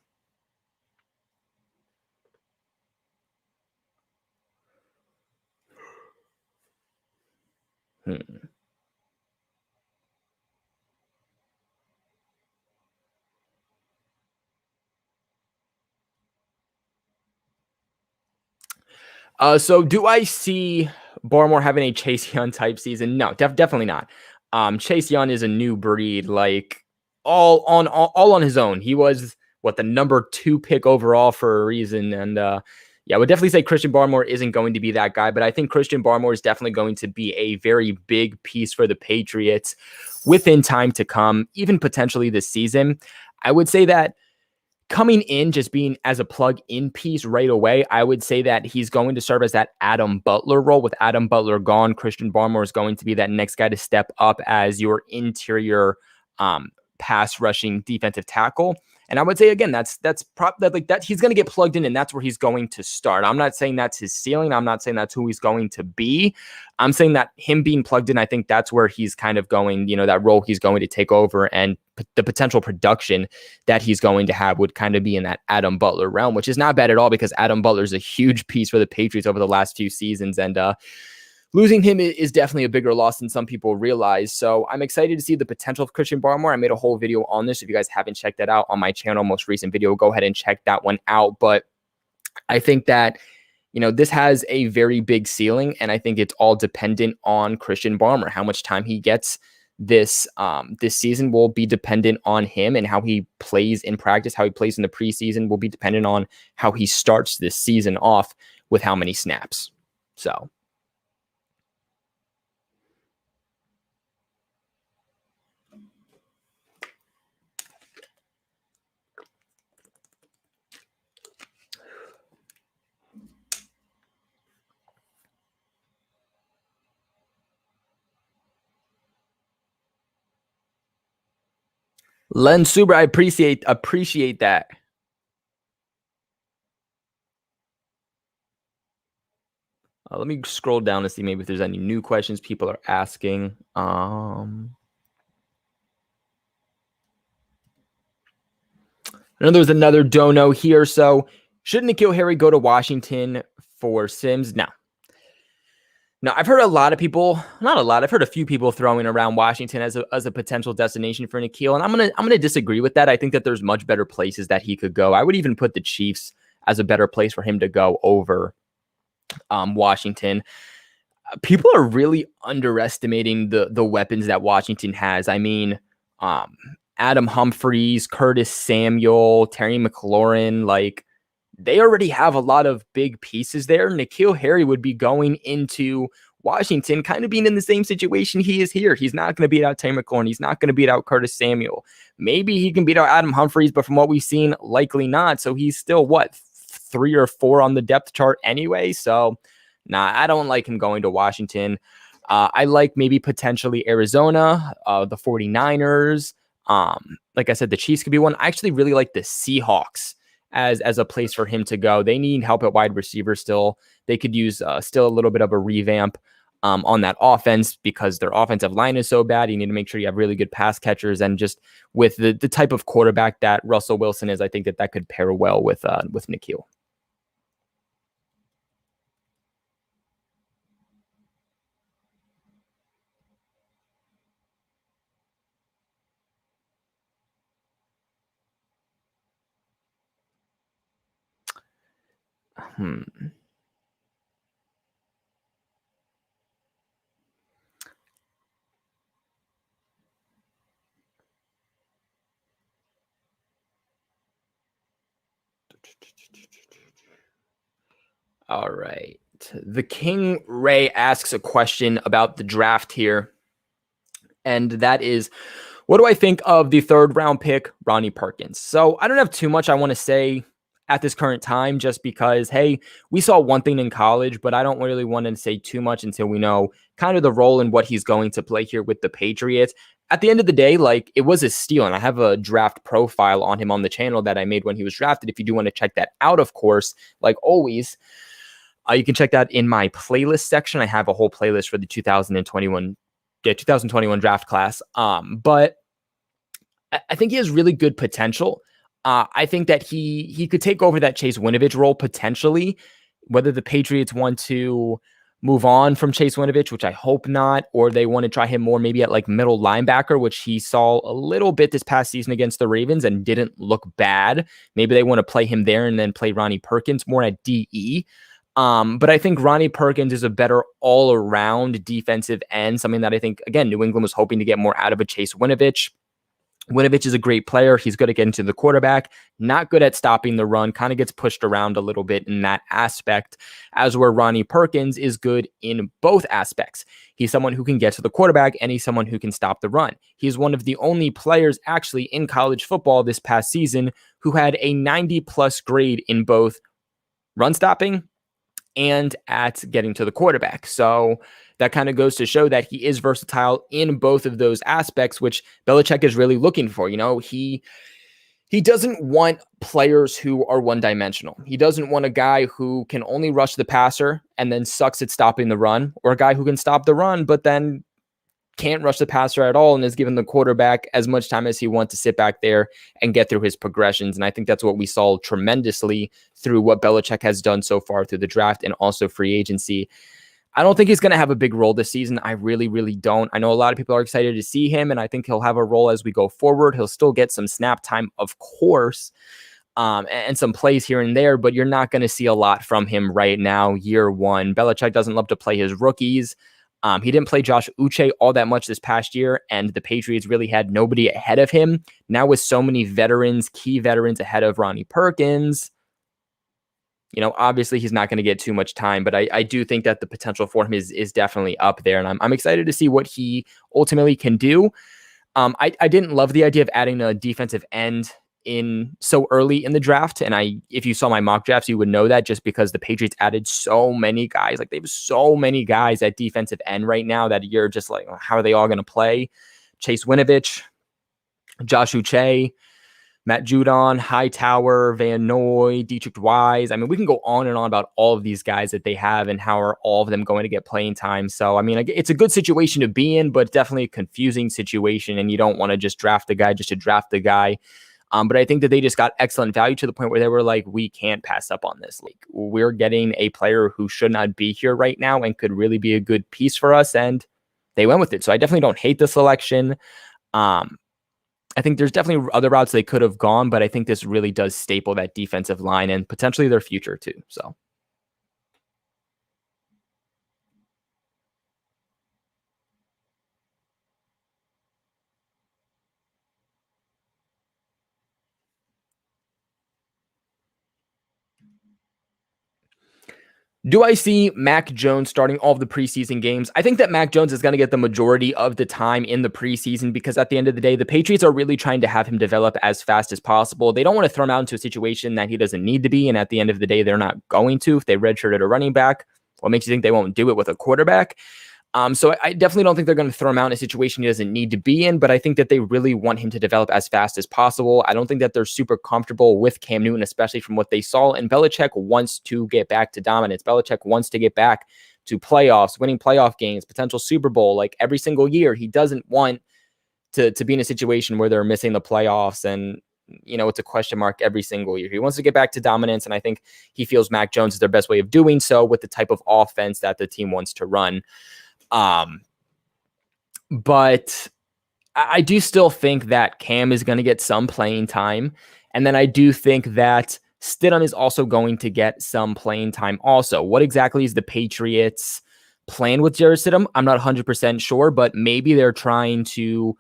So do I see Barmore having a Chase Young type season? No, definitely not. Chase Young is a new breed, like all on his own. He was the number 2 pick overall for a reason. And Yeah, I would definitely say Christian Barmore isn't going to be that guy, but I think Christian Barmore is definitely going to be a very big piece for the Patriots within time to come, even potentially this season. I would say that coming in, just being as a plug-in piece right away, I would say that he's going to serve as that Adam Butler role. With Adam Butler gone, Christian Barmore is going to be that next guy to step up as your interior pass rushing defensive tackle. And I would say again, that's like that he's going to get plugged in, and that's where he's going to start. I'm not saying that's his ceiling. I'm not saying that's who he's going to be. I'm saying that him being plugged in, I think that's where he's kind of going, that role he's going to take over, and the potential production that he's going to have would kind of be in that Adam Butler realm, which is not bad at all because Adam Butler is a huge piece for the Patriots over the last few seasons. And losing him is definitely a bigger loss than some people realize. So I'm excited to see the potential of Christian Barmore. I made a whole video on this. If you guys haven't checked that out on my channel, most recent video, go ahead and check that one out. But I think that, this has a very big ceiling, and I think it's all dependent on Christian Barmore. How much time he gets this season will be dependent on him, and how he plays in practice, how he plays in the preseason will be dependent on how he starts this season off with how many snaps. So Len Suber, I appreciate that. Let me scroll down to see maybe if there's any new questions people are asking. I know there's another dono here. So should Nikhil Harry go to Washington for Sims? No. I've heard I've heard a few people throwing around Washington as a potential destination for Nikhil, and I'm gonna disagree with that. I think that there's much better places that he could go. I would even put the Chiefs as a better place for him to go over Washington. People are really underestimating the weapons that Washington has. I mean, Adam Humphries, Curtis Samuel, Terry McLaurin, like, they already have a lot of big pieces there. Nikhil Harry would be going into Washington kind of being in the same situation he is here. He's not going to beat out Terry McLaurin. He's not going to beat out Curtis Samuel. Maybe he can beat out Adam Humphries, but from what we've seen, likely not. So he's still, 3 or 4 on the depth chart anyway? So, I don't like him going to Washington. I like maybe potentially Arizona, the 49ers. Like I said, the Chiefs could be one. I actually really like the Seahawks as a place for him to go. They need help at wide receiver still. They could use still a little bit of a revamp on that offense because their offensive line is so bad. You need to make sure you have really good pass catchers, and just with the type of quarterback that Russell Wilson is, I think that could pair well with Nikhil. All right. The King Ray asks a question about the draft here, and that is, what do I think of the 3rd round pick, Ronnie Perkins? So I don't have too much I want to say at this current time, just because, hey, we saw one thing in college, but I don't really want to say too much until we know kind of the role and what he's going to play here with the Patriots. At the end of the day, it was a steal, and I have a draft profile on him on the channel that I made when he was drafted. If you do want to check that out, of course, like always, you can check that in my playlist section. I have a whole playlist for the 2021 draft class. But I think he has really good potential. I think that he could take over that Chase Winovich role potentially, whether the Patriots want to move on from Chase Winovich, which I hope not, or they want to try him more maybe at middle linebacker, which he saw a little bit this past season against the Ravens and didn't look bad. Maybe they want to play him there and then play Ronnie Perkins more at DE. But I think Ronnie Perkins is a better all-around defensive end, something that I think, again, New England was hoping to get more out of a Chase Winovich. Winovich is a great player. He's good at getting to the quarterback, not good at stopping the run, kind of gets pushed around a little bit in that aspect, as where Ronnie Perkins is good in both aspects. He's someone who can get to the quarterback, and he's someone who can stop the run. He's one of the only players actually in college football this past season who had a 90-plus grade in both run stopping and at getting to the quarterback. So that kind of goes to show that he is versatile in both of those aspects, which Belichick is really looking for. He doesn't want players who are one-dimensional. He doesn't want a guy who can only rush the passer and then sucks at stopping the run, or a guy who can stop the run but then can't rush the passer at all and is giving the quarterback as much time as he wants to sit back there and get through his progressions. And I think that's what we saw tremendously through what Belichick has done so far through the draft and also free agency. I don't think he's going to have a big role this season. I really, really don't. I know a lot of people are excited to see him, and I think he'll have a role as we go forward. He'll still get some snap time, of course, and some plays here and there, but you're not going to see a lot from him right now, year one. Belichick doesn't love to play his rookies. He didn't play Josh Uche all that much this past year, and the Patriots really had nobody ahead of him. Now with so many veterans, key veterans ahead of Ronnie Perkins, obviously he's not going to get too much time, but I do think that the potential for him is definitely up there, and I'm excited to see what he ultimately can do. I didn't love the idea of adding a defensive end in so early in the draft, and if you saw my mock drafts, you would know that, just because the Patriots added so many guys. Like, they have so many guys at defensive end right now that you're just like, how are they all going to play? Chase Winovich, Josh Uche, Matt Judon, Hightower, Van Noy, Dietrich Wise. I mean, we can go on and on about all of these guys that they have and how are all of them going to get playing time. So, I mean, it's a good situation to be in, but definitely a confusing situation, and you don't want to just draft the guy just to draft the guy. But I think that they just got excellent value to the point where they were like, we can't pass up on this. Like, we're getting a player who should not be here right now and could really be a good piece for us, and they went with it. So I definitely don't hate the selection. I think there's definitely other routes they could have gone, but I think this really does staple that defensive line and potentially their future too. So. Do I see Mac Jones starting all of the preseason games? I think that Mac Jones is going to get the majority of the time in the preseason, because at the end of the day, the Patriots are really trying to have him develop as fast as possible. They don't want to throw him out into a situation that he doesn't need to be, and at the end of the day, they're not going to. If they redshirted a running back, what makes you think they won't do it with a quarterback? So I definitely don't think they're going to throw him out in a situation he doesn't need to be in, but I think that they really want him to develop as fast as possible. I don't think that they're super comfortable with Cam Newton, especially from what they saw. And Belichick wants to get back to dominance. Belichick wants to get back to playoffs, winning playoff games, potential Super Bowl, like every single year. He doesn't want to be in a situation where they're missing the playoffs and, it's a question mark every single year. He wants to get back to dominance, and I think he feels Mac Jones is their best way of doing so with the type of offense that the team wants to run. But I do still think that Cam is going to get some playing time. And then I do think that Stidham is also going to get some playing time also. What exactly is the Patriots' plan with Jarrett Stidham? I'm not 100% sure, but maybe they're trying to,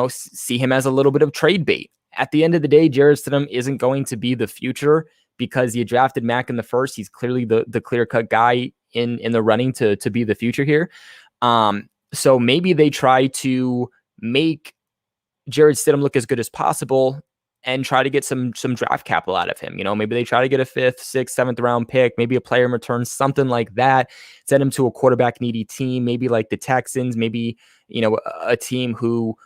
see him as a little bit of trade bait. At the end of the day, Jarrett Stidham isn't going to be the future, because you drafted Mac in the first. He's clearly the clear-cut guy in the running to be the future here. So maybe they try to make Jarrett Stidham look as good as possible and try to get some draft capital out of him. Maybe they try to get a 5th, 6th, 7th round pick, maybe a player in return, something like that. Send him to a quarterback needy team, maybe like the Texans, maybe, a team who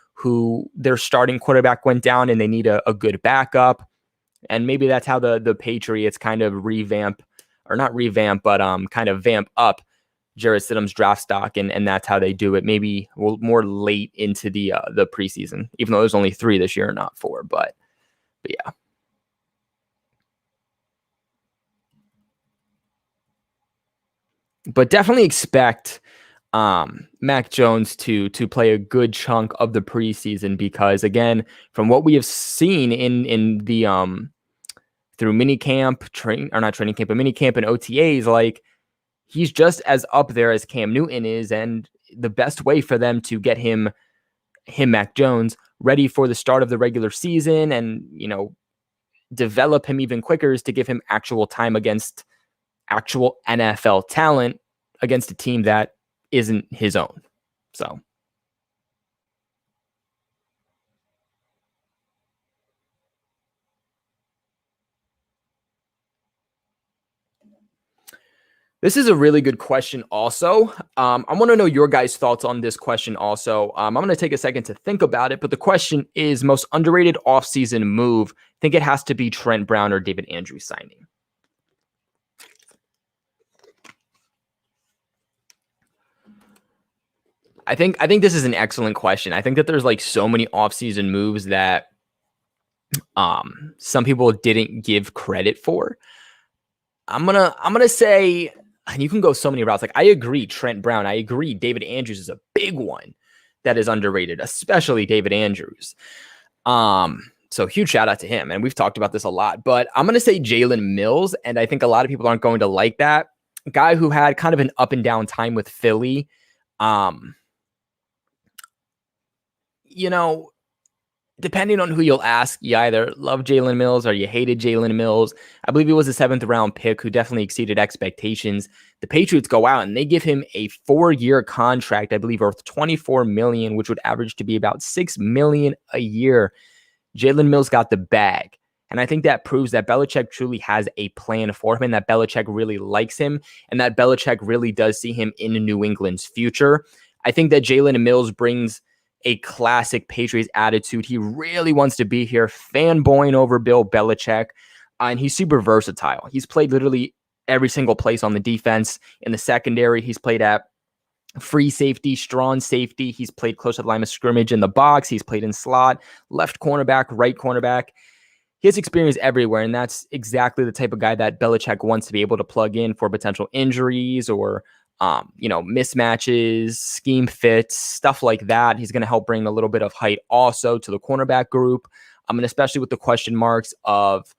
their starting quarterback went down and they need a good backup. And maybe that's how the Patriots kind of kind of vamp up Jarrett Stidham's draft stock, and that's how they do it. Maybe more late into the preseason, even though there's only 3 this year, not 4. But yeah. But definitely expect Mac Jones to play a good chunk of the preseason, because again, from what we have seen in the through minicamp, minicamp and OTAs, like, he's just as up there as Cam Newton is, and the best way for them to get him him, Mac Jones, ready for the start of the regular season and, develop him even quicker is to give him actual time against actual NFL talent against a team that isn't his own. So this is a really good question also. I want to know your guys' thoughts on this question also. I'm going to take a second to think about it, but the question is most underrated offseason move. I think it has to be Trent Brown or David Andrews signing. I think this is an excellent question. I think that there's like so many offseason moves that some people didn't give credit for. I'm gonna say, and you can go so many routes. Like I agree, Trent Brown. I agree, David Andrews is a big one that is underrated, especially David Andrews. So huge shout out to him. And we've talked about this a lot, but I'm gonna say Jalen Mills, and I think a lot of people aren't going to like that. A guy who had kind of an up and down time with Philly. Depending on who you'll ask, you either love Jalen Mills or you hated Jalen Mills. I believe he was a 7th round pick who definitely exceeded expectations. The Patriots go out and they give him a 4-year contract, I believe worth $24 million, which would average to be about $6 million a year. Jalen Mills got the bag. And I think that proves that Belichick truly has a plan for him and that Belichick really likes him and that Belichick really does see him in New England's future. I think that Jalen Mills brings a classic Patriots attitude. He really wants to be here, fanboying over Bill Belichick, and he's super versatile. He's played literally every single place on the defense. In the secondary, he's played at free safety, strong safety. He's played close to the line of scrimmage in the box. He's played in slot, left cornerback, right cornerback. He has experience everywhere, and that's exactly the type of guy that Belichick wants to be able to plug in for potential injuries or mismatches, scheme fits, stuff like that. He's going to help bring a little bit of height also to the cornerback group. And especially with the question marks of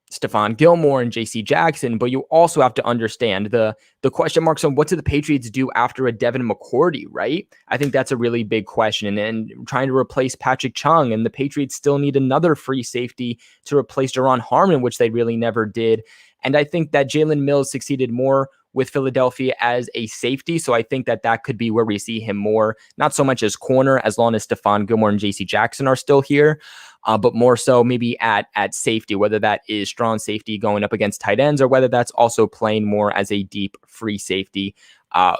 Stefan Gilmore and JC Jackson. But you also have to understand the question marks on what do the Patriots do after a Devin McCourty, right? I think that's a really big question. And trying to replace Patrick Chung, and the Patriots still need another free safety to replace Jaron Harmon, which they really never did. And I think that Jalen Mills succeeded more with Philadelphia as a safety. So I think that could be where we see him more, not so much as corner, as long as Stefan Gilmore and JC Jackson are still here, but more so maybe at safety, whether that is strong safety going up against tight ends or whether that's also playing more as a deep free safety.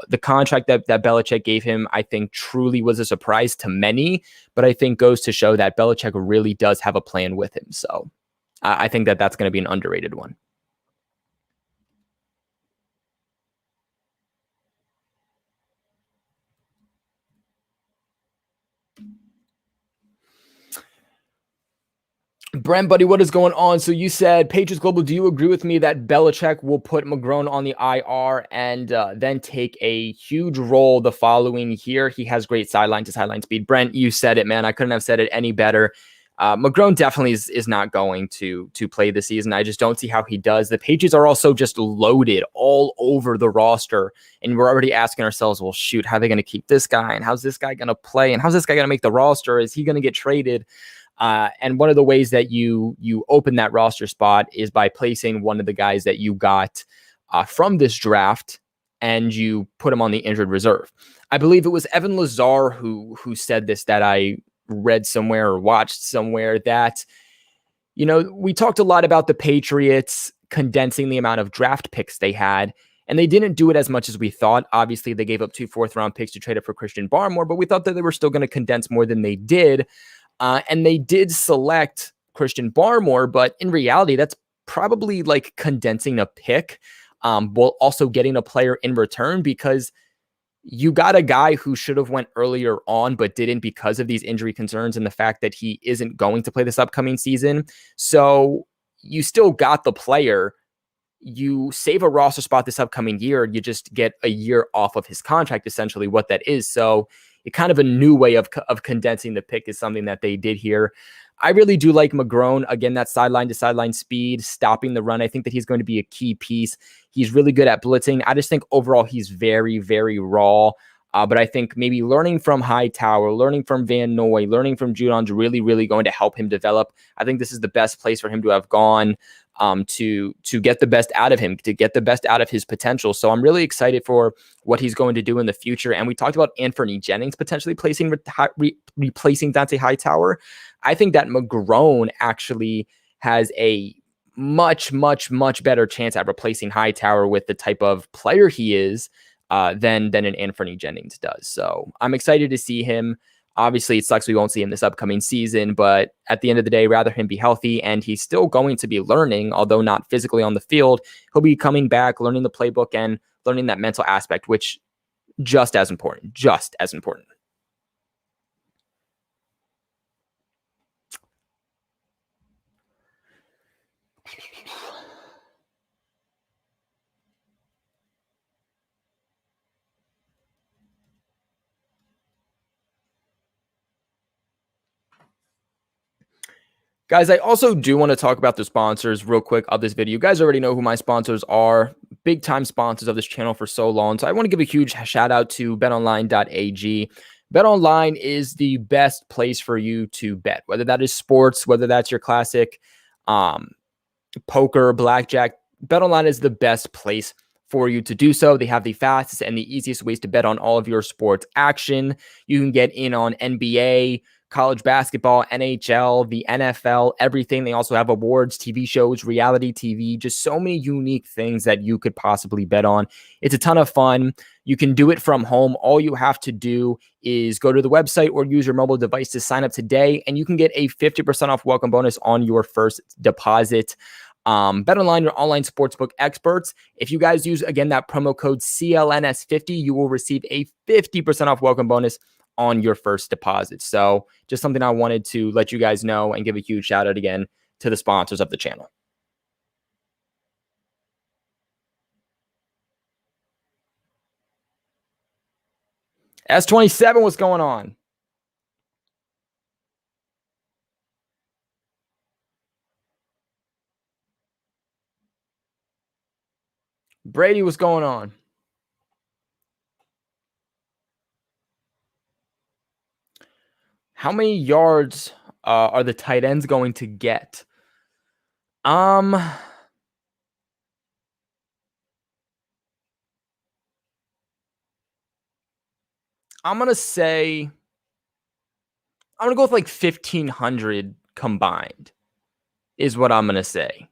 The contract that Belichick gave him, I think truly was a surprise to many, but I think goes to show that Belichick really does have a plan with him. So I think that's going to be an underrated one. Brent, buddy, what is going on? So you said, Patriots Global, do you agree with me that Belichick will put McGrone on the IR and then take a huge role the following year? He has great sideline to sideline speed. Brent, you said it, man. I couldn't have said it any better. McGrone definitely is not going to play this season. I just don't see how he does. The Patriots are also just loaded all over the roster. And we're already asking ourselves, well, shoot, how are they going to keep this guy? And how's this guy going to play? And how's this guy going to make the roster? Is he going to get traded? And one of the ways that you open that roster spot is by placing one of the guys that you got from this draft, and you put him on the injured reserve. I believe it was Evan Lazar who said this, that I read somewhere or watched somewhere, that, we talked a lot about the Patriots condensing the amount of draft picks they had, and they didn't do it as much as we thought. Obviously, they gave up 2 4th-round picks to trade up for Christian Barmore, but we thought that they were still going to condense more than they did. And they did select Christian Barmore, but in reality, that's probably like condensing a pick, while also getting a player in return, because you got a guy who should have went earlier on, but didn't because of these injury concerns and the fact that he isn't going to play this upcoming season. So you still got the player. You save a roster spot this upcoming year. You just get a year off of his contract, essentially what that is. So it kind of a new way of condensing the pick is something that they did here. I really do like McGrone. Again, that sideline to sideline speed, stopping the run. I think that he's going to be a key piece. He's really good at blitzing. I just think overall he's very, very raw. But I think maybe learning from Hightower, learning from Van Noy, learning from Judon's really, really going to help him develop. I think this is the best place for him to have gone to get the best out of him, to get the best out of his potential. So I'm really excited for what he's going to do in the future. And we talked about Anthony Jennings potentially replacing Dante Hightower. I think that McGrone actually has a much, much, much better chance at replacing Hightower with the type of player he is than an Anthony Jennings does. So I'm excited to see him. Obviously, it sucks we won't see him this upcoming season, but at the end of the day, rather him be healthy, and he's still going to be learning, although not physically on the field. He'll be coming back, learning the playbook and learning that mental aspect, which just as important. Guys, I also do want to talk about the sponsors real quick of this video. You guys already know who my sponsors are, big time sponsors of this channel for so long. So I want to give a huge shout out to betonline.ag. BetOnline is the best place for you to bet, whether that is sports, whether that's your classic poker, blackjack. BetOnline is the best place for you to do so. They have the fastest and the easiest ways to bet on all of your sports action. You can get in on NBA, college basketball, NHL, the NFL, everything. They also have awards, TV shows, reality TV, just so many unique things that you could possibly bet on. It's a ton of fun. You can do it from home. All you have to do is go to the website or use your mobile device to sign up today, and you can get a 50% off welcome bonus on your first deposit. BetOnline, your online sportsbook experts. If you guys use, again, that promo code CLNS50, you will receive a 50% off welcome bonus on your first deposit. So just something I wanted to let you guys know and give a huge shout out again to the sponsors of the channel. S27, what's going on? Brady, what's going on? How many yards are the tight ends going to get? I'm going to say, I'm going to go with like 1,500 combined is what I'm going to say.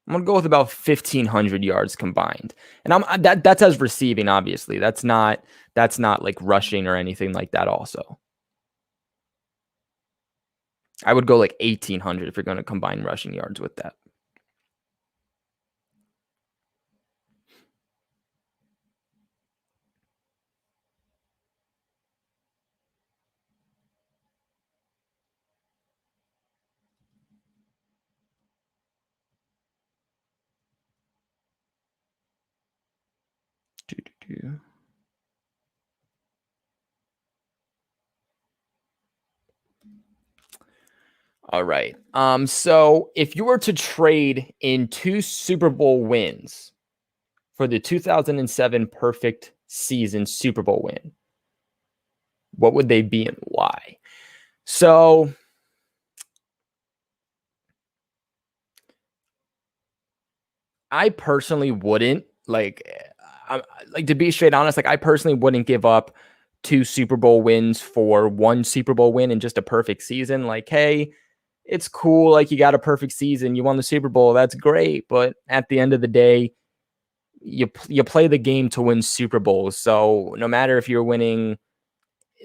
I'm going to go with about 1,500 yards combined. And that's as receiving, obviously. That's not like rushing or anything like that also. I would go like 1,800 if you're going to combine rushing yards with that. All right. So if you were to trade in 2 Super Bowl wins for the 2007 perfect season Super Bowl win, what would they be and why? So I personally wouldn't to be straight honest, like I personally wouldn't give up 2 Super Bowl wins for 1 Super Bowl win and just a perfect season. Like, hey, it's cool. Like, you got a perfect season. You won the Super Bowl. That's great. But at the end of the day, you play the game to win Super Bowls. So no matter if you're winning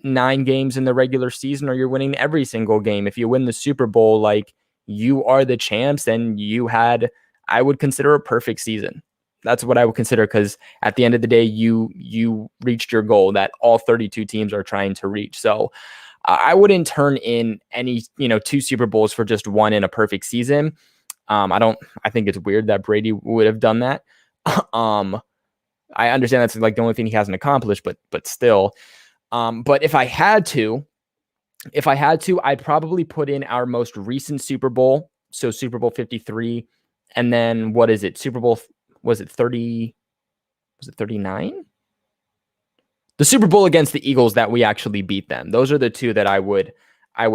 9 games in the regular season or you're winning every single game, if you win the Super Bowl, like, you are the champs and you had, I would consider, a perfect season. That's what I would consider, because at the end of the day, you reached your goal that all 32 teams are trying to reach. So I wouldn't turn in any, 2 Super Bowls for just 1 in a perfect season. I think it's weird that Brady would have done that. I understand that's like the only thing he hasn't accomplished, but still. But if I had to, I'd probably put in our most recent Super Bowl. So Super Bowl 53. And then what is it? Super Bowl, was it 30? Was it 39? The Super Bowl against the Eagles that we actually beat them. Those are the two that I would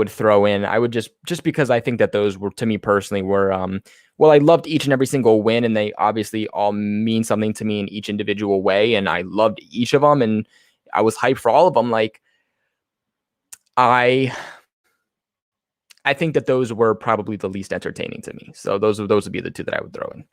throw in. I would just because I think that those were, to me personally, were well, I loved each and every single win, and they obviously all mean something to me in each individual way, and I loved each of them, and I was hyped for all of them. Like I think that those were probably the least entertaining to me. So those would be the two that I would throw in.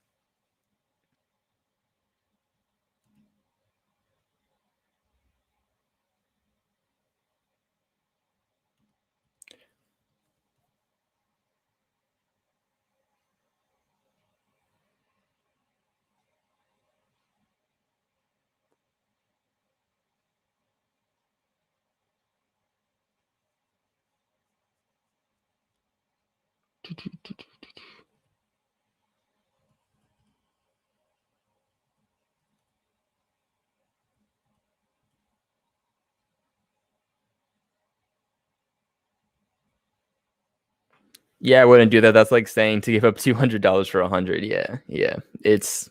Yeah, I wouldn't do that. That's like saying to give up $200 for 100. Yeah. It's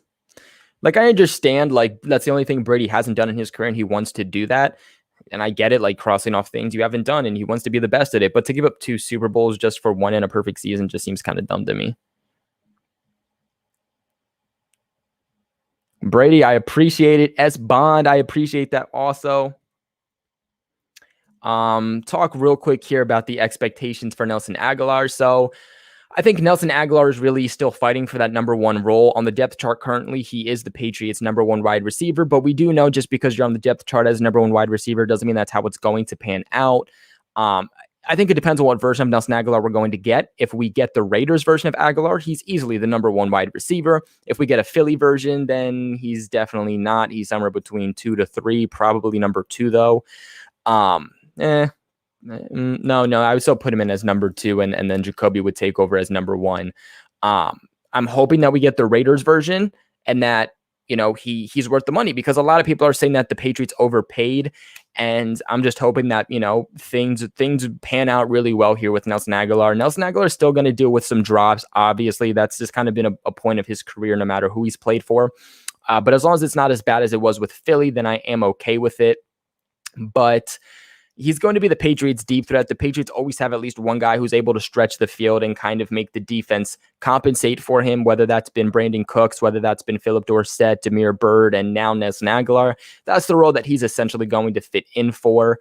like, I understand, like, that's the only thing Brady hasn't done in his career, and he wants to do that. And I get it, like crossing off things you haven't done, and he wants to be the best at it. But to give up 2 Super Bowls just for one in a perfect season just seems kind of dumb to me. Brady, I appreciate it. S Bond, I appreciate that also. Talk real quick here about the expectations for Nelson Agholor. So I think Nelson Agholor is really still fighting for that number 1 role on the depth chart. Currently, he is the Patriots' number 1 wide receiver, but we do know just because you're on the depth chart as number 1 wide receiver doesn't mean that's how it's going to pan out. I think it depends on what version of Nelson Agholor we're going to get. If we get the Raiders version of Agholor, he's easily the number 1 wide receiver. If we get a Philly version, then he's definitely not. He's somewhere between 2 to 3, probably number 2 though. No, I would still put him in as number 2, and then Jacoby would take over as number 1. I'm hoping that we get the Raiders version, and that, you know, he's worth the money, because a lot of people are saying that the Patriots overpaid, and I'm just hoping that, you know, things pan out really well here with Nelson Agholor. Nelson Agholor is still going to deal with some drops. Obviously, that's just kind of been a point of his career, no matter who he's played for. But as long as it's not as bad as it was with Philly, then I am okay with it. But he's going to be the Patriots' deep threat. The Patriots always have at least one guy who's able to stretch the field and kind of make the defense compensate for him, whether that's been Brandon Cooks, whether that's been Philip Dorsett, Damiere Byrd, and now Nelson Agholor. That's the role that he's essentially going to fit in for.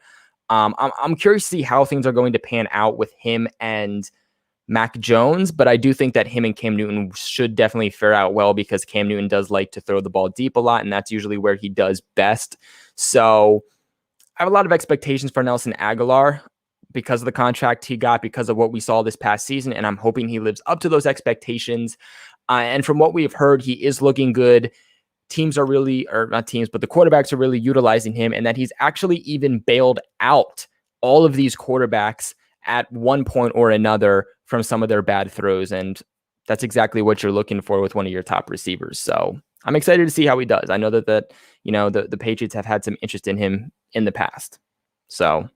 I'm curious to see how things are going to pan out with him and Mac Jones, but I do think that him and Cam Newton should definitely fare out well, because Cam Newton does like to throw the ball deep a lot, and that's usually where he does best. So I have a lot of expectations for Nelson Agholor because of the contract he got, because of what we saw this past season, and I'm hoping he lives up to those expectations. And from what we've heard, he is looking good. Teams are really, or not teams, but the quarterbacks are really utilizing him, and that he's actually even bailed out all of these quarterbacks at one point or another from some of their bad throws. And that's exactly what you're looking for with one of your top receivers. So I'm excited to see how he does. I know that you know, the Patriots have had some interest in him in the past. So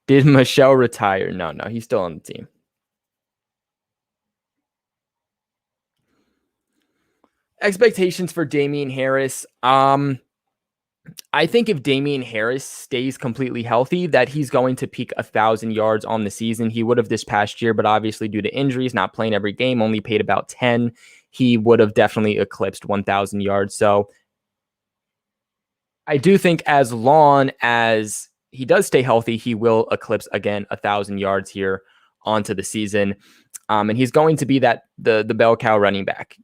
did Michelle retire? No, he's still on the team. Expectations for Damian Harris. I think if Damian Harris stays completely healthy, that he's going to peak 1,000 yards on the season. He would have this past year, but obviously due to injuries, not playing every game, only paid about 10. He would have definitely eclipsed 1,000 yards. So I do think as long as he does stay healthy, he will eclipse again 1,000 yards here onto the season. And he's going to be that the bell cow running back,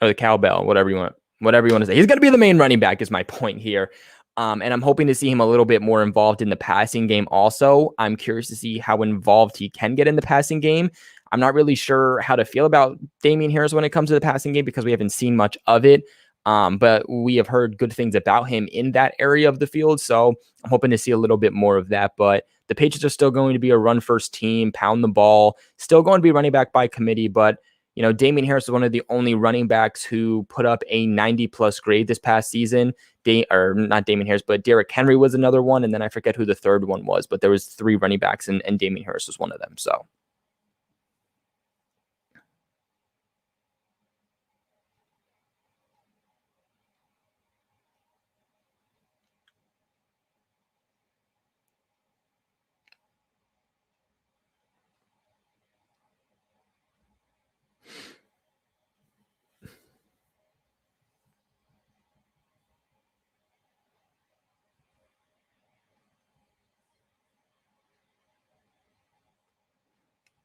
or the cowbell, whatever you want to say. He's going to be the main running back is my point here. And I'm hoping to see him a little bit more involved in the passing game also. I'm curious to see how involved he can get in the passing game. I'm not really sure how to feel about Damian Harris when it comes to the passing game, because we haven't seen much of it. But we have heard good things about him in that area of the field. So I'm hoping to see a little bit more of that. But the Patriots are still going to be a run-first team, pound the ball, still going to be running back by committee, but You know, Damien Harris was one of the only running backs who put up a 90-plus grade this past season. Or not Damien Harris, but Derrick Henry was another one, and then I forget who the third one was, but there was 3 running backs, and Damien Harris was one of them. So.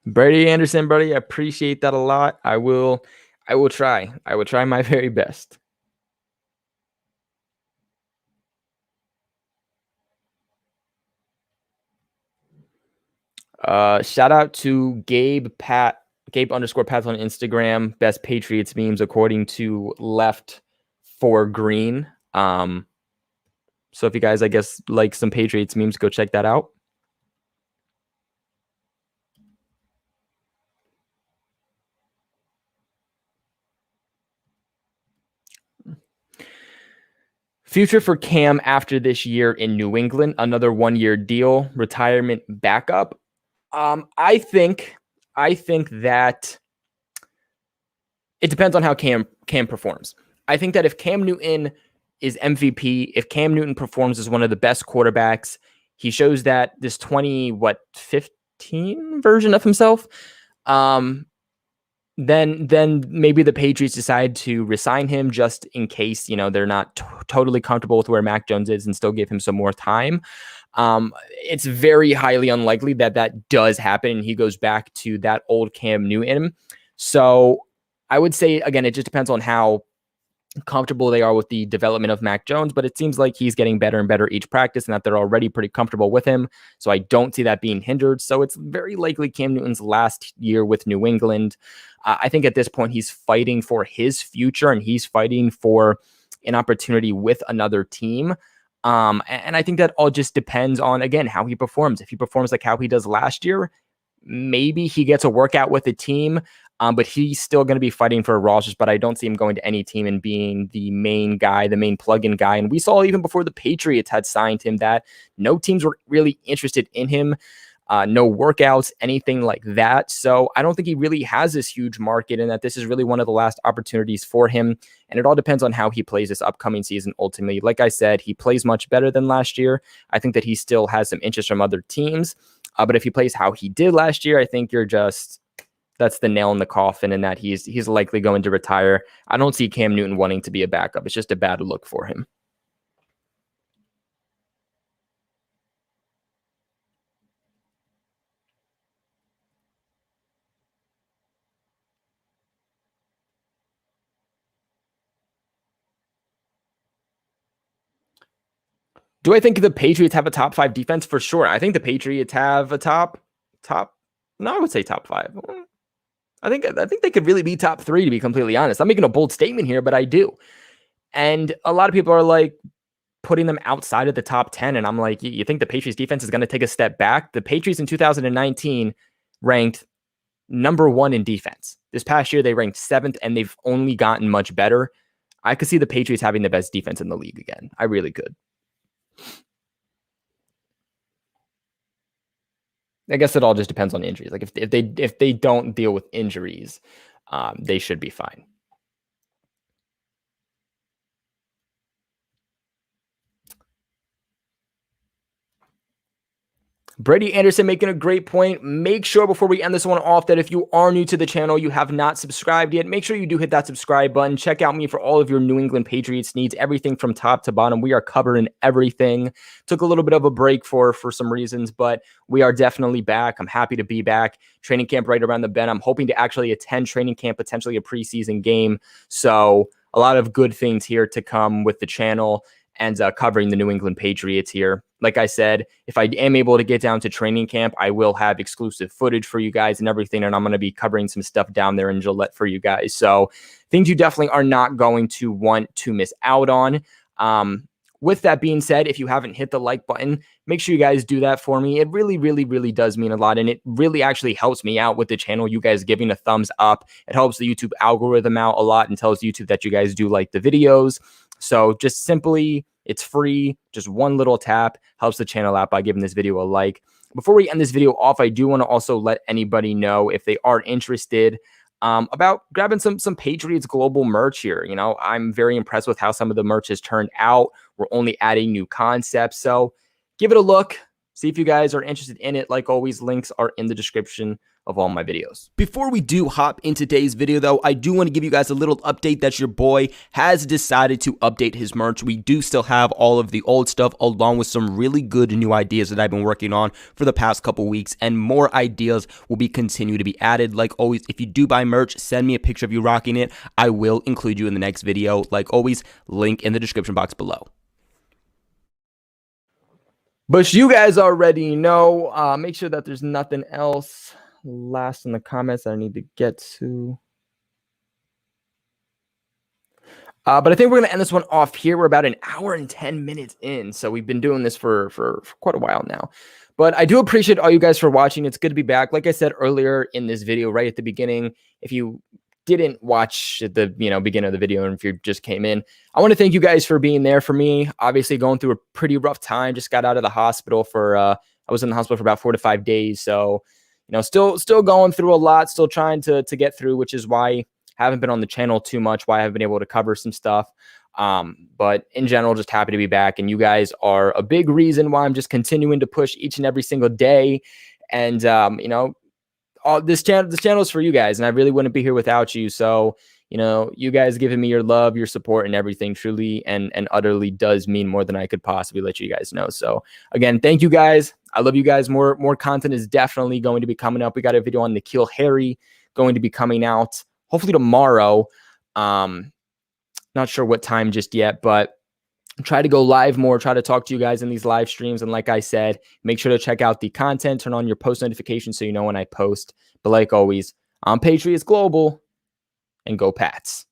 Brady Anderson, buddy, I appreciate that a lot. I will try. I will try my very best. Shout out to Gabe _Pat on Instagram. Best Patriots memes according to Left for Green. So if you guys, I guess, like some Patriots memes, go check that out. Future for Cam after this year in New England, another 1-year deal, retirement backup. I think that it depends on how Cam performs. I think that if Cam Newton is MVP, if Cam Newton performs as one of the best quarterbacks, he shows that this 2015 version of himself, then maybe the Patriots decide to resign him just in case, you know, they're not totally comfortable with where Mac Jones is and still give him some more time. It's very highly unlikely that does happen and he goes back to that old Cam Newton. So I would say, again, it just depends on how comfortable they are with the development of Mac Jones, but it seems like he's getting better and better each practice and that they're already pretty comfortable with him. So I don't see that being hindered. So it's very likely Cam Newton's last year with New England. I think at this point he's fighting for his future and he's fighting for an opportunity with another team. And I think that all just depends on, again, how he performs. If he performs like how he does last year, maybe he gets a workout with the team. But he's still going to be fighting for rosters, but I don't see him going to any team and being the main guy, the main plug-in guy. And we saw even before the Patriots had signed him that no teams were really interested in him. No workouts, anything like that. So I don't think he really has this huge market and that this is really one of the last opportunities for him. And it all depends on how he plays this upcoming season. Ultimately, like I said, he plays much better than last year. I think that he still has some interest from other teams. But if he plays how he did last year, I think that's the nail in the coffin and that he's likely going to retire. I don't see Cam Newton wanting to be a backup. It's just a bad look for him. Do I think the Patriots have a top 5 defense? For sure. I think the Patriots have a top, no, I would say top 5. I think they could really be top 3, to be completely honest. I'm making a bold statement here, but I do. And a lot of people are like putting them outside of the top 10. And I'm like, you think the Patriots defense is going to take a step back? The Patriots in 2019 ranked number 1 in defense. This past year, they ranked 7th and they've only gotten much better. I could see the Patriots having the best defense in the league again. I really could. I guess it all just depends on injuries. Like if they don't deal with injuries, they should be fine. Brady Anderson making a great point. Make sure before we end this one off that if you are new to the channel, you have not subscribed yet, make sure you do hit that subscribe button. Check out me for all of your New England Patriots needs, everything from top to bottom. We are covering everything. Took a little bit of a break for some reasons, but we are definitely back. I'm happy to be back. Training camp right around the bend. I'm hoping to actually attend training camp, potentially a preseason game. So a lot of good things here to come with the channel and covering the New England Patriots here. Like I said, if I am able to get down to training camp, I will have exclusive footage for you guys and everything, and I'm going to be covering some stuff down there in Gillette for you guys. So things you definitely are not going to want to miss out on. with that being said, if you haven't hit the like button, make sure you guys do that for me. It really, really, really does mean a lot. And it really actually helps me out with the channel. You guys giving a thumbs up. It helps the YouTube algorithm out a lot and tells YouTube that you guys do like the videos. So just simply, it's free. Just one little tap helps the channel out by giving this video a like. Before we end this video off, I do want to also let anybody know if they are interested about grabbing some Patriots global merch here. You know, I'm very impressed with how some of the merch has turned out. We're only adding new concepts. So give it a look. See if you guys are interested in it. Like always, links are in the description of all my videos. Before we do hop into today's video, though, I do want to give you guys a little update that your boy has decided to update his merch. We do still have all of the old stuff along with some really good new ideas that I've been working on for the past couple weeks, and more ideas will be continue to be added. Like always, if you do buy merch, send me a picture of you rocking it. I will include you in the next video. Like always, link in the description box below. But you guys already know, make sure that there's nothing else last in the comments that I need to get to. But I think we're going to end this one off here. We're about an hour and 10 minutes in. So we've been doing this for quite a while now. But I do appreciate all you guys for watching. It's good to be back. Like I said earlier in this video, right at the beginning, if you didn't watch at the beginning of the video, and if you just came in, I want to thank you guys for being there for me. Obviously going through a pretty rough time. Just got out of the hospital for I was in the hospital for about 4 to 5 days. So, still going through a lot, still trying to get through, which is why I haven't been on the channel too much, why I haven't been able to cover some stuff. But in general, just happy to be back. And you guys are a big reason why I'm just continuing to push each and every single day. And, all this channel is for you guys, and I really wouldn't be here without you. So, you guys giving me your love, your support, and everything truly and utterly does mean more than I could possibly let you guys know. So again, thank you guys. I love you guys. More content is definitely going to be coming up. We got a video on Nikhil going to be coming out hopefully tomorrow. Not sure what time just yet, but try to go live more, try to talk to you guys in these live streams. And like I said, make sure to check out the content, turn on your post notifications so you know when I post. But like always, I'm Patriots Global, and go Pats.